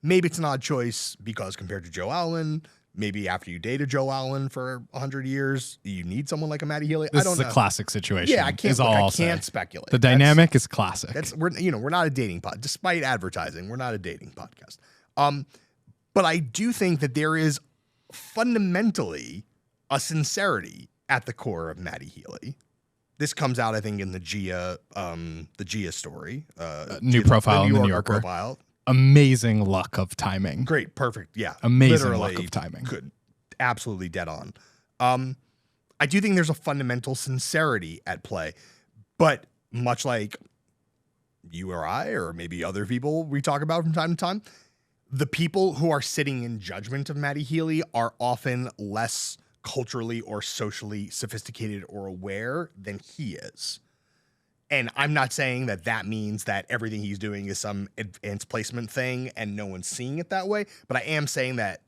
maybe it's an odd choice because compared to Joe Allen, maybe after you dated Joe Allen for 100 years, you need someone like a Matty Healy.
This
I don't know.
is a classic situation.
Yeah, I can't speculate.
The dynamic is classic.
We're not a dating pod. Despite advertising, we're not a dating podcast. But I do think that there is fundamentally a sincerity at the core of Matty Healy. This comes out, I think, in the Gia story.
New profile in the New Yorker.
Profile.
Amazing luck of timing.
Great, perfect, yeah.
Amazing
Literally
luck of timing.
Good, absolutely dead on. I do think there's a fundamental sincerity at play, but much like you or I, or maybe other people we talk about from time to time, the people who are sitting in judgment of Matty Healy are often less culturally or socially sophisticated or aware than he is. And I'm not saying that means that everything he's doing is some advanced placement thing and no one's seeing it that way. But I am saying that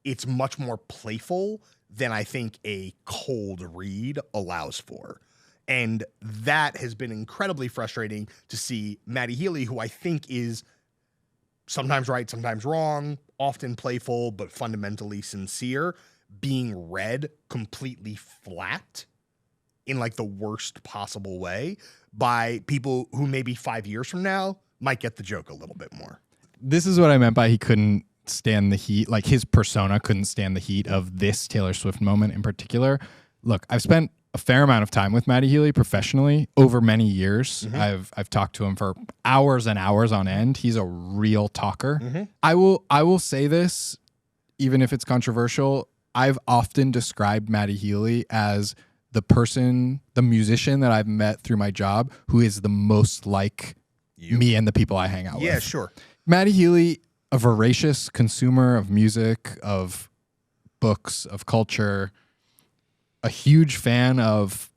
it's much more playful than I think a cold read allows for. And that has been incredibly frustrating to see Matty Healy, who I think is sometimes right, sometimes wrong, often playful, but fundamentally sincere, being read completely flat in like the worst possible way by people who maybe 5 years from now might get the joke a little bit more.
This is what I meant by he couldn't stand the heat. Like his persona couldn't stand the heat of this Taylor Swift moment in particular. Look, I've spent a fair amount of time with Matty Healy professionally over many years. Mm-hmm. I've talked to him for hours and hours on end. He's a real talker. Mm-hmm. I will say this, even if it's controversial. I've often described Matty Healy as the musician that I've met through my job who is the most like me and the people I hang out with.
Yeah, sure.
Matty Healy, a voracious consumer of music, of books, of culture, a huge fan of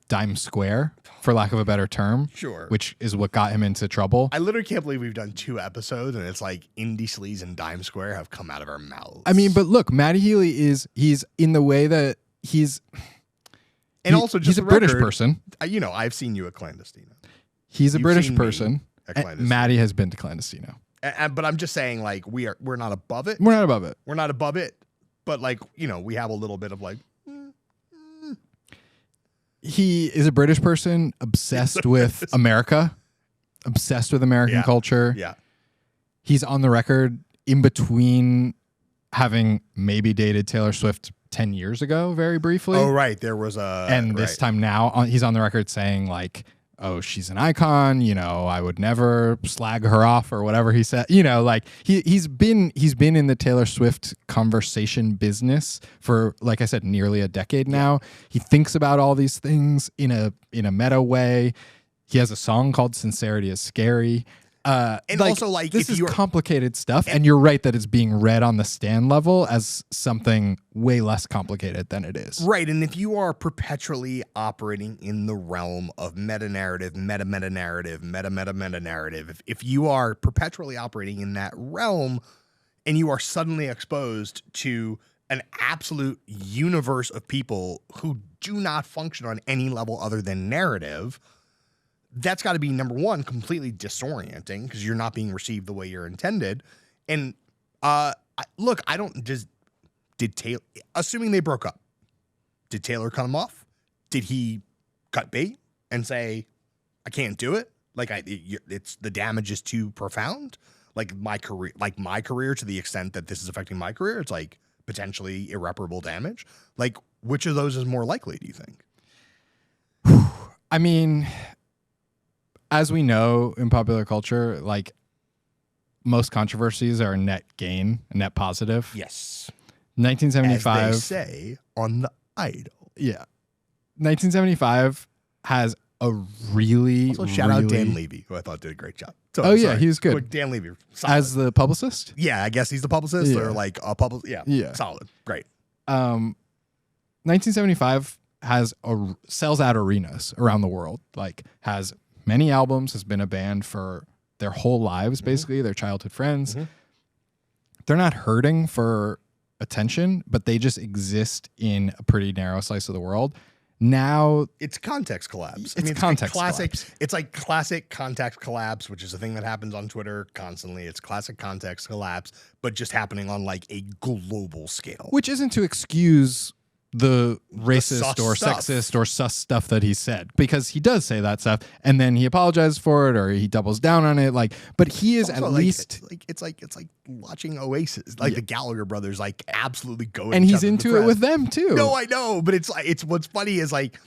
Dime Square, for lack of a better term.
Sure.
Which is what got him into trouble.
I literally can't believe we've done 2 episodes and it's like Indie Sleaze and Dime Square have come out of our mouths.
I mean, but look, Matty Healy he's in the way that he's a British person.
I've seen you at Clandestino.
He's a British person. Matty has been to Clandestino.
But I'm just saying, like, we're not above it.
We're not above it.
We're not above it. But like, we have a little bit of like.
He is a British person obsessed with America. obsessed with American culture.
Yeah.
He's on the record in between having maybe dated Taylor Swift 10 years ago, very briefly.
Oh, right. There was
and this time now he's on the record saying like, oh, she's an icon, you know, I would never slag her off or whatever he said. You know, like he's been in the Taylor Swift conversation business for, like I said, nearly a decade now. He thinks about all these things in a meta way. He has a song called Sincerity is Scary.
And also, like,
this
if
is
you're
complicated stuff, and you're right that it's being read on the stand level as something way less complicated than it is.
Right, and if you are perpetually operating in the realm of meta-narrative, meta-meta-narrative, meta-meta-meta-narrative, if you are perpetually operating in that realm and you are suddenly exposed to an absolute universe of people who do not function on any level other than narrative, that's got to be, number one, completely disorienting because you're not being received the way you're intended. And look, I don't just did Taylor, assuming they broke up, did Taylor cut him off? Did he cut bait and say, I can't do it? Like it's the damage is too profound. Like my career to the extent that this is affecting my career, it's like potentially irreparable damage. Like which of those is more likely, do you think?
I mean, as we know in popular culture, like most controversies are a net gain, a net positive.
Yes.
1975.
As they say on The Idol.
Yeah. 1975 has a really,
also, shout out Dan Levy, who I thought did a great job. So,
oh, yeah, he was good.
Quick, Dan Levy. Solid.
As the publicist?
Yeah, I guess he's the publicist or like a publicist. Yeah. Solid. Great.
1975 sells out arenas around the world, like has many albums, has been a band for their whole lives, basically, their childhood friends. Mm-hmm. They're not hurting for attention, but they just exist in a pretty narrow slice of the world. Now
it's context collapse.
It's context
collapse. It's like classic context collapse, which is a thing that happens on Twitter constantly. It's classic context collapse, but just happening on like a global scale.
Which isn't to excuse the racist or
stuff.
Sexist or sus stuff that he said, because he does say that stuff and then he apologizes for it or he doubles down on it. Like, but he is
also
at
like,
least
it's like watching Oasis, like the Gallagher brothers, like absolutely go.
And he's into it with them too.
No, I know, but it's what's funny is like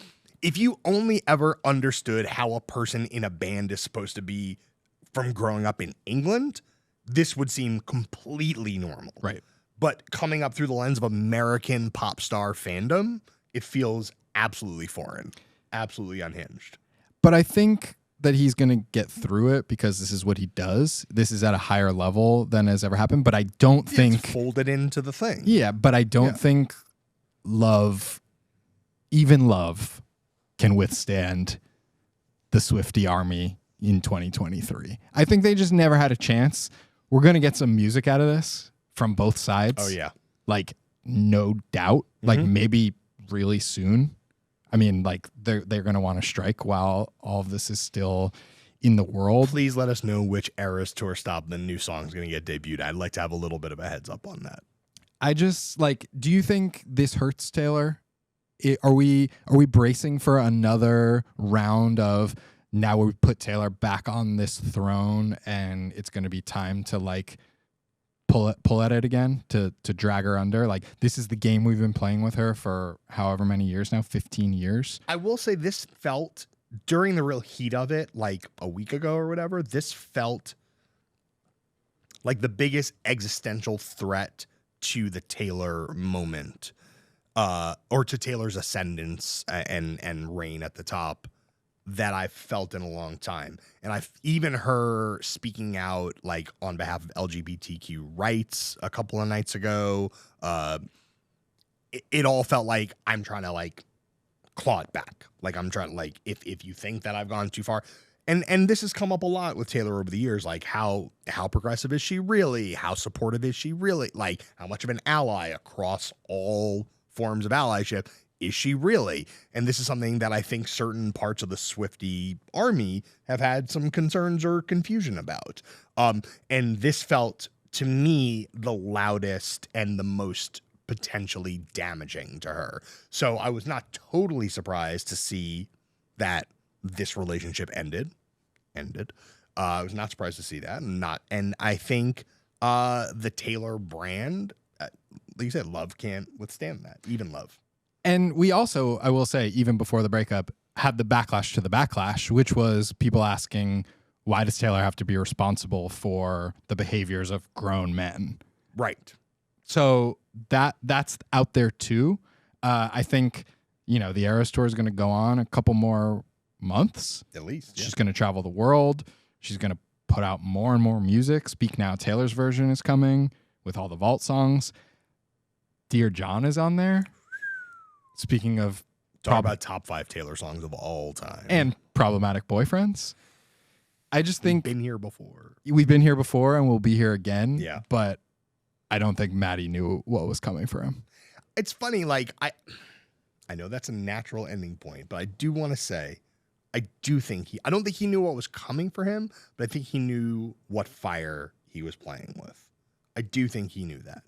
if you only ever understood how a person in a band is supposed to be from growing up in England, this would seem completely normal,
right?
But coming up through the lens of American pop star fandom, it feels absolutely foreign, absolutely unhinged.
But I think that he's going to get through it because this is what he does. This is at a higher level than has ever happened. But I don't think
it's folded into the thing.
Yeah, but I don't think even love, can withstand the Swiftie army in 2023. I think they just never had a chance. We're going to get some music out of this from both sides.
Oh, yeah.
Like, no doubt. Like, maybe really soon. I mean, like, they're going to want to strike while all of this is still in the world.
Please let us know which Eras tour stop the new song is going to get debuted. I'd like to have a little bit of a heads up on that.
I just, like, do you think this hurts Taylor? Are we bracing for another round of now we put Taylor back on this throne and it's going to be time to, like, pull at it again, to drag her under? Like, this is the game we've been playing with her for however many years now, 15 years.
I will say this felt, during the real heat of it, like a week ago or whatever, this felt like the biggest existential threat to the Taylor moment, or to Taylor's ascendance and reign at the top, that I've felt in a long time. And I've even her speaking out like on behalf of LGBTQ rights a couple of nights ago. It all felt like I'm trying to like claw it back. Like I'm trying to like, if you think that I've gone too far, and this has come up a lot with Taylor over the years, like how progressive is she really? How supportive is she really? Like how much of an ally across all forms of allyship is she really? And this is something that I think certain parts of the Swiftie army have had some concerns or confusion about. And this felt, to me, the loudest and the most potentially damaging to her. So I was not totally surprised to see that this relationship ended. ended. I was not surprised to see that, and I think the Taylor brand, like you said, Love can't withstand that. Even Love.
And we also, I will say, even before the breakup, had the backlash to the backlash, which was people asking, why does Taylor have to be responsible for the behaviors of grown men?
Right.
So that's out there too. I think, the Eras Tour is going to go on a couple more months.
At least.
She's going to travel the world. She's going to put out more and more music. Speak Now, Taylor's version is coming with all the vault songs. Dear John is on there. Speaking of
Talk about top 5 Taylor songs of all time.
And problematic boyfriends. I just think
we've been here before.
We've been here before and we'll be here again.
Yeah.
But I don't think Matty knew what was coming for him.
It's funny, like I know that's a natural ending point, but I do want to say I don't think he knew what was coming for him, but I think he knew what fire he was playing with. I do think he knew that.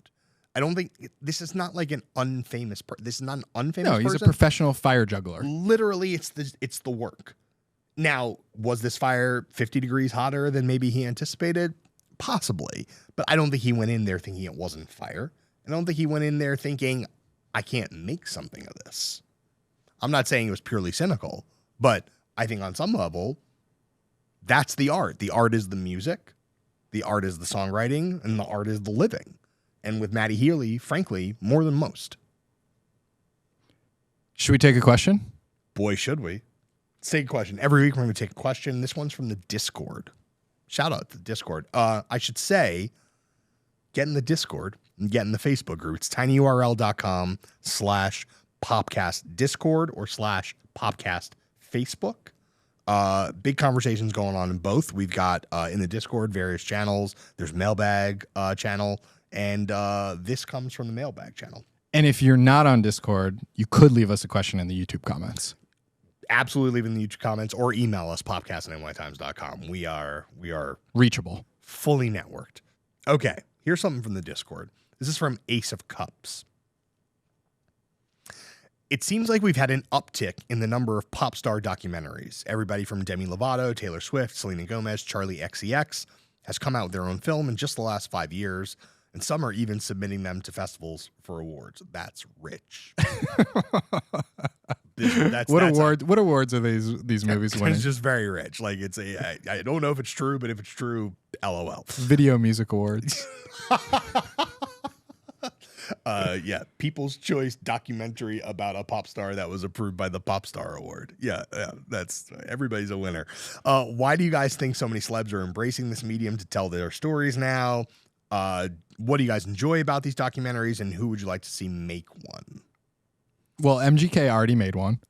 I don't think this is not like an unfamous person. This is not an unfamous person.
No, he's a professional fire juggler.
Literally, it's the work. Now, was this fire 50 degrees hotter than maybe he anticipated? Possibly. But I don't think he went in there thinking it wasn't fire. I don't think he went in there thinking, I can't make something of this. I'm not saying it was purely cynical, but I think on some level, that's the art. The art is the music, the art is the songwriting, and the art is the living. And with Matty Healy, frankly, more than most.
Should we take a question?
Boy, should we. Let's take a question. Every week we're going to take a question. This one's from the Discord. Shout out to the Discord. I should say, get in the Discord and get in the Facebook group. It's tinyurl.com/Popcast Discord or /Popcast Facebook. Big conversations going on in both. We've got in the Discord various channels. There's mailbag channel, and this comes from the mailbag channel.
And if you're not on Discord, you could leave us a question in the YouTube comments.
Absolutely leave in the YouTube comments or email us, popcast@nytimes.com. We are
reachable,
fully networked. Okay, here's something from the Discord. This is from Ace of Cups. It seems like we've had an uptick in the number of pop star documentaries. Everybody from Demi Lovato, Taylor Swift, Selena Gomez, Charli XCX has come out with their own film in just the last 5 years, and some are even submitting them to festivals for awards. That's rich.
What awards are these movies winning?
It's just very rich. Like I don't know if it's true, but if it's true, LOL.
Video Music Awards.
Yeah, People's Choice documentary about a pop star that was approved by the Pop Star Award. Yeah, that's everybody's a winner. Why do you guys think so many celebs are embracing this medium to tell their stories now? What do you guys enjoy about these documentaries, and who would you like to see make one?
Well, MGK already made one.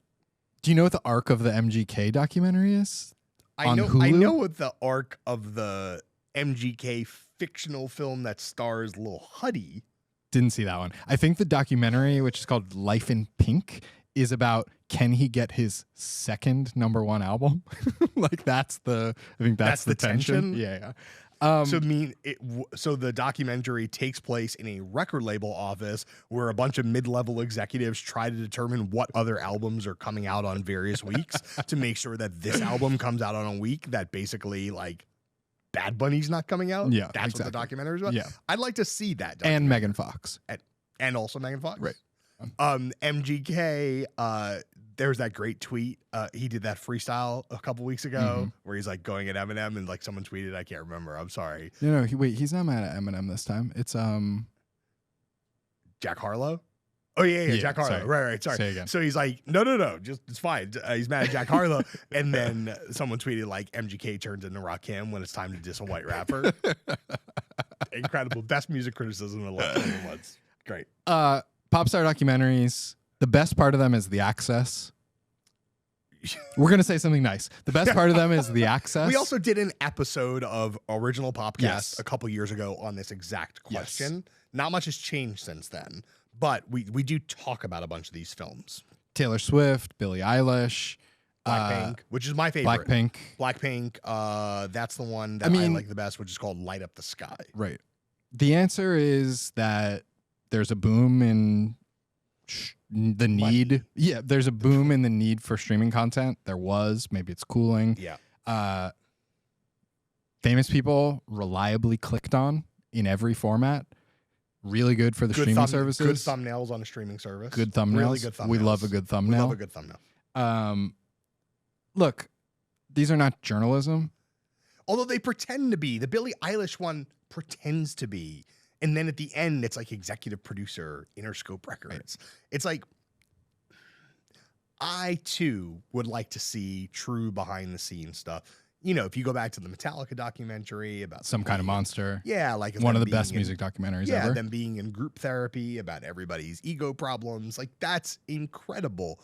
Do you know what the arc of the MGK documentary is?
I know what the arc of the MGK fictional film that stars Lil Huddy.
Didn't see that one. I think the documentary, which is called Life in Pink, is about can he get his second #1 album? Like that's the tension. Yeah.
So the documentary takes place in a record label office where a bunch of mid-level executives try to determine what other albums are coming out on various weeks to make sure that this album comes out on a week that basically like Bad Bunny's not coming out.
Yeah,
that's
exactly
what the documentary is about.
Yeah,
I'd like to see that.
And Megan Fox,
and also Megan Fox.
Right.
MGK. There's that great tweet. He did that freestyle a couple weeks ago where he's like going at Eminem and like someone tweeted. I can't remember. I'm sorry.
No. He's not mad at Eminem this time. It's
Jack Harlow. Oh yeah, Jack Harlow. Right. Sorry.
Say again.
So he's like, no, just it's fine. He's mad at Jack Harlow, and then someone tweeted like MGK turns into Rakim when it's time to diss a white rapper. Incredible, best music criticism in the last 20 months. Great.
Pop star documentaries. The best part of them is the access. We're going to say something nice. The best part of them is the access.
We also did an episode of Original Popcast a couple years ago on this exact question. Yes. Not much has changed since then, but we do talk about a bunch of these films.
Taylor Swift, Billie Eilish.
Blackpink, which is my favorite.
Blackpink.
That's the one that I like the best, which is called Light Up the Sky.
Right. The answer is that there's a boom in the need.
Money.
Yeah, there's a boom in the need for streaming content. There was. Maybe it's cooling.
Yeah.
famous people reliably clicked on in every format. Really good for the streaming services.
Good thumbnails on a streaming service.
Good thumbnails.
Really good thumbnails.
We love a good thumbnail.
We love a good thumbnail.
Look, these are not journalism.
Although they pretend to be. The Billie Eilish one pretends to be. And then at the end, it's like executive producer, Interscope Records. Right. It's like, I too would like to see true behind the scenes stuff. You know, if you go back to the Metallica documentary about
Some Kind of Monster.
Yeah, like
one of the best music documentaries ever.
Yeah, them being in group therapy about everybody's ego problems. Like, that's incredible.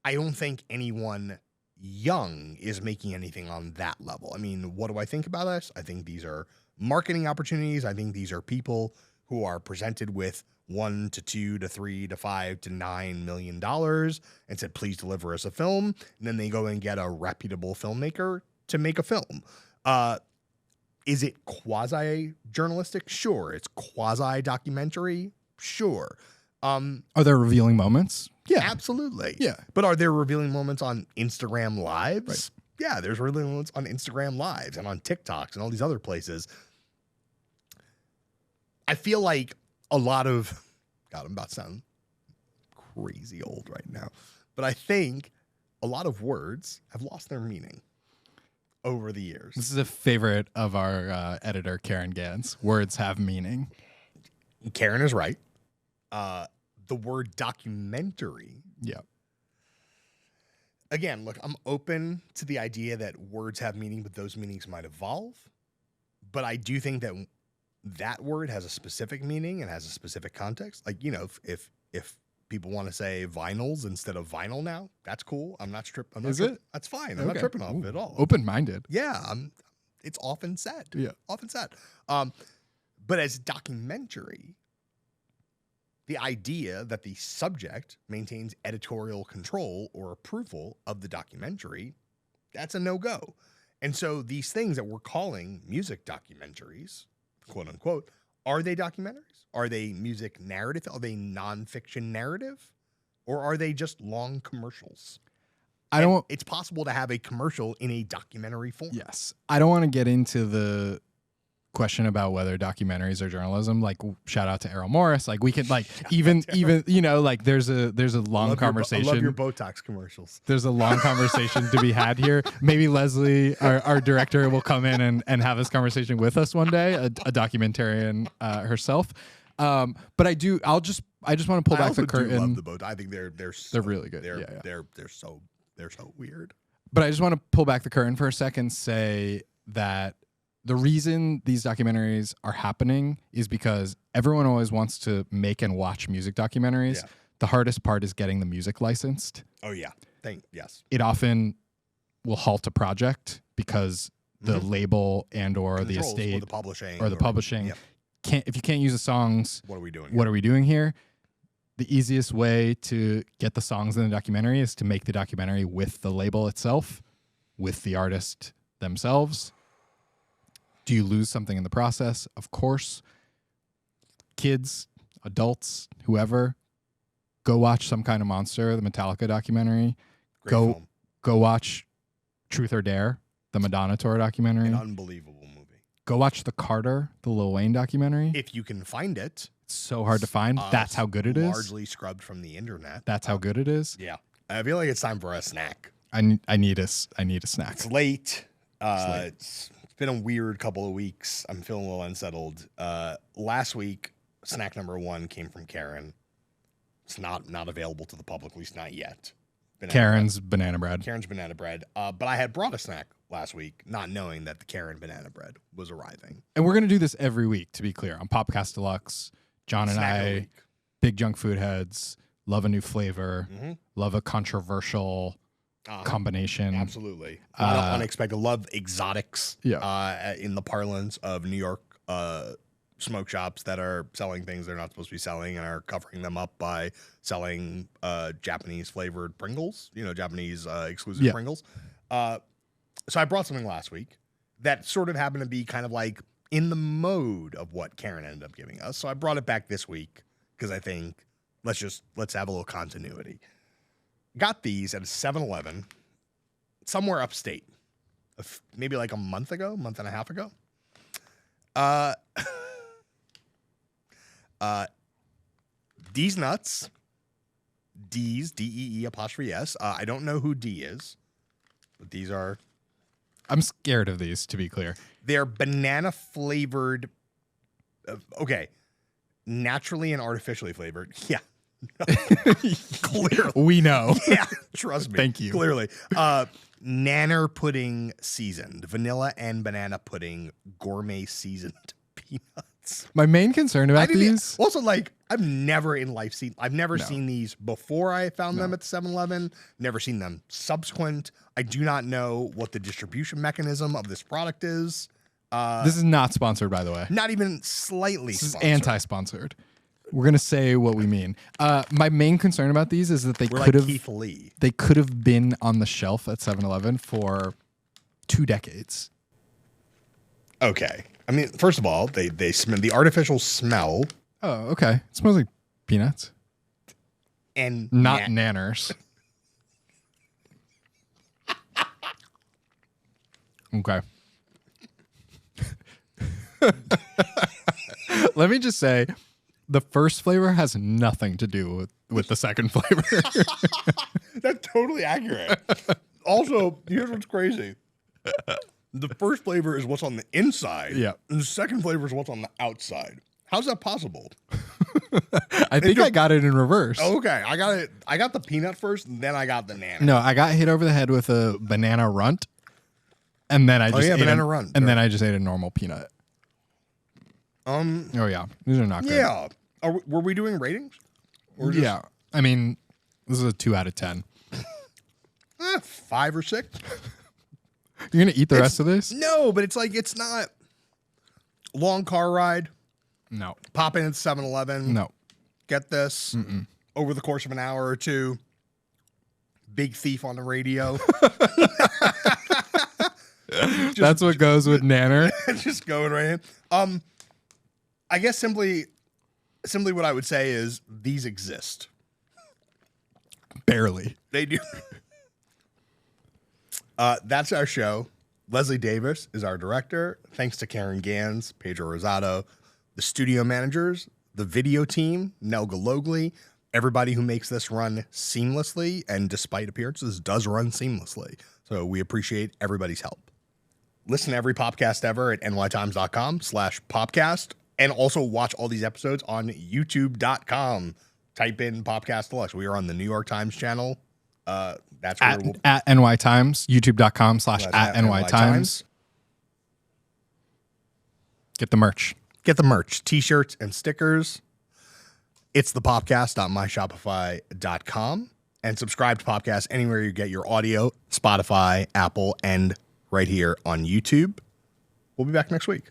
I don't think anyone young is making anything on that level. I mean, what do I think about this? I think these are marketing opportunities. I think these are people who are presented with $1 to $2 to $3 to $5 to $9 million and said, please deliver us a film. And then they go and get a reputable filmmaker to make a film. Is it quasi-journalistic? Sure. It's quasi-documentary? Sure.
Are there revealing moments? Yeah.
Absolutely.
Yeah.
But are there revealing moments on Instagram Lives?
Right.
Yeah, there's revealing moments on Instagram Lives and on TikToks and all these other places. I feel like a lot of, God, I'm about to sound crazy old right now, but I think a lot of words have lost their meaning over the years.
This is a favorite of our editor, Karen Gans. Words have meaning.
Karen is right. The word documentary.
Yeah.
Again, look, I'm open to the idea that words have meaning, but those meanings might evolve. But I do think that that word has a specific meaning and has a specific context. Like, you know, if people want to say vinyls instead of vinyl now, that's cool. I'm not tripping.
Is it?
That's fine. I'm not tripping off it at all.
Open-minded.
Yeah. It's often said.
Yeah.
Often said. But as documentary, the idea that the subject maintains editorial control or approval of the documentary, that's a no-go. And so these things that we're calling music documentaries, quote unquote, are they documentaries? Are they music narrative? Are they nonfiction narrative? Or are they just long commercials? It's possible to have a commercial in a documentary form.
Yes. I don't want to get into the question about whether documentaries are journalism. Like, shout out to Errol Morris. Like, we could like even you know, like there's a long conversation.
I love your Botox commercials.
There's a long conversation to be had here. Maybe Leslie, our director, will come in and have this conversation with us one day, a documentarian herself. But I just want to pull back the curtain.
I love the Botox. I think they're
really good.
They're so weird.
But I just want to pull back the curtain for a second, say that the reason these documentaries are happening is because everyone always wants to make and watch music documentaries. Yeah. The hardest part is getting the music licensed.
Oh, yeah. Yes.
It often will halt a project because the label and or the estate
or the
publishing
yep.
if you can't use the songs,
what are we doing?
What are we doing here? The easiest way to get the songs in the documentary is to make the documentary with the label itself, with the artist themselves. Do you lose something in the process? Of course. Kids, adults, whoever, go watch Some Kind of Monster, the Metallica documentary. Go watch Truth or Dare, the Madonna tour documentary.
An unbelievable movie.
Go watch The Carter, the Lil Wayne documentary.
If you can find it.
It's so hard to find. That's how good it is.
Largely scrubbed from the internet.
That's how good it is.
Yeah. I feel like it's time for a snack.
I need a snack.
It's late. It's been a weird couple of weeks. I'm feeling a little unsettled. Last week, snack number 1 came from Karen. It's not available to the public, at least not yet.
Karen's banana bread.
But I had brought a snack last week, not knowing that the Karen banana bread was arriving.
And we're going to do this every week, to be clear. On Popcast Deluxe, John and I, big junk food heads, love a new flavor, love a controversial combination.
Absolutely. Unexpected. Love exotics in the parlance of New York smoke shops that are selling things they're not supposed to be selling and are covering them up by selling Japanese flavored Pringles, Japanese exclusive Pringles. So I brought something last week that sort of happened to be kind of like in the mode of what Karen ended up giving us. So I brought it back this week because I think let's have a little continuity. Got these at a 7-Eleven somewhere upstate, maybe like a month and a half ago. D's nuts. D's, D-E-E apostrophe S. I don't know who D is, but these are.
I'm scared of these, to be clear.
They're banana flavored. Okay. Naturally and artificially flavored. Yeah. Clearly.
We know.
Yeah. Trust me.
Thank you.
Clearly. Nanner pudding seasoned. Vanilla and banana pudding gourmet seasoned peanuts.
My main concern about these.
Also, like, I've never seen these before I found them at the 7-Eleven. Never seen them subsequent. I do not know what the distribution mechanism of this product is.
This is not sponsored, by the way.
Not even slightly
This is
sponsored.
anti-sponsored. We're gonna say what we mean. My main concern about these is that they
We're
could
like
have
Keith Lee.
they could have been on the shelf at 7-Eleven for 2 decades.
Okay. I mean, first of all, they smell the artificial smell
Oh, okay. It smells like peanuts,
and
not nanners. Okay. Let me just say, the first flavor has nothing to do with the second flavor.
That's totally accurate. Also, here's what's crazy. The first flavor is what's on the inside.
Yeah.
And the second flavor is what's on the outside. How's that possible?
I think I got it in reverse.
Okay, I got it. I got the peanut first, and then I got the nana.
No, I got hit over the head with a banana runt, and then I just ate
banana runt.
and then I just ate a normal peanut. Oh yeah, these are not good.
Yeah. Were we doing ratings? Or just,
Yeah, I mean, this is a 2 out of 10.
5 or 6?
You're gonna eat the rest of this?
No, but it's like it's not long car ride.
No,
Pop in at 7-Eleven.
no.
Get this over the course of an hour or two. Big Thief on the radio.
That's what goes with nanner.
Just going right in. I guess simply what I would say is these exist.
Barely.
They do. That's our show. Leslie Davis is our director. Thanks to Karen Gans, Pedro Rosado, the studio managers, the video team, Nelga Logley, everybody who makes this run seamlessly, and despite appearances, does run seamlessly. So we appreciate everybody's help. Listen to every Popcast ever at nytimes.com/Popcast, and also watch all these episodes on youtube.com. Type in Popcast Deluxe. We are on the New York Times channel. That's where
At NY Times, youtube.com/@NYTimes. Get the merch.
Get the merch, t-shirts and stickers. It's the Popcast.myshopify.com, and subscribe to Popcast anywhere you get your audio, Spotify, Apple, and right here on YouTube. We'll be back next week.